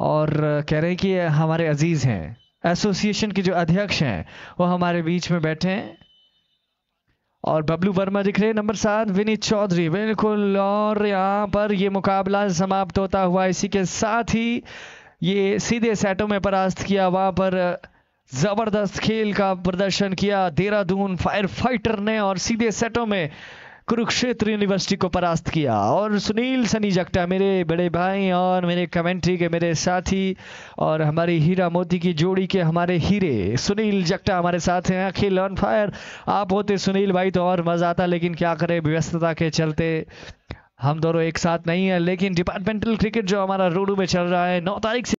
और कह रहे हैं कि हमारे अजीज हैं, एसोसिएशन के जो अध्यक्ष हैं वो हमारे बीच में बैठे हैं। और बबलू वर्मा दिख रहे हैं नंबर 7 विनीत चौधरी। बिल्कुल, और यहाँ पर ये मुकाबला समाप्त होता हुआ इसी के साथ ही ये सीधे सेटों में परास्त किया वहां पर जबरदस्त खेल का प्रदर्शन किया देहरादून फायर फाइटर ने और सीधे सेटों में कुरुक्षेत्र यूनिवर्सिटी को परास्त किया। और सुनील सनी जगटा मेरे बड़े भाई और मेरे कमेंट्री के मेरे साथी और हमारी हीरा मोती की जोड़ी के हमारे हीरे सुनील जगटा हमारे साथ हैं। अखिल ऑन फायर, आप होते सुनील भाई तो और मजा आता, लेकिन क्या करें व्यस्तता के चलते हम दोनों एक साथ नहीं है। लेकिन डिपार्टमेंटल क्रिकेट जो हमारा रोडू में चल रहा है 9 तारीख से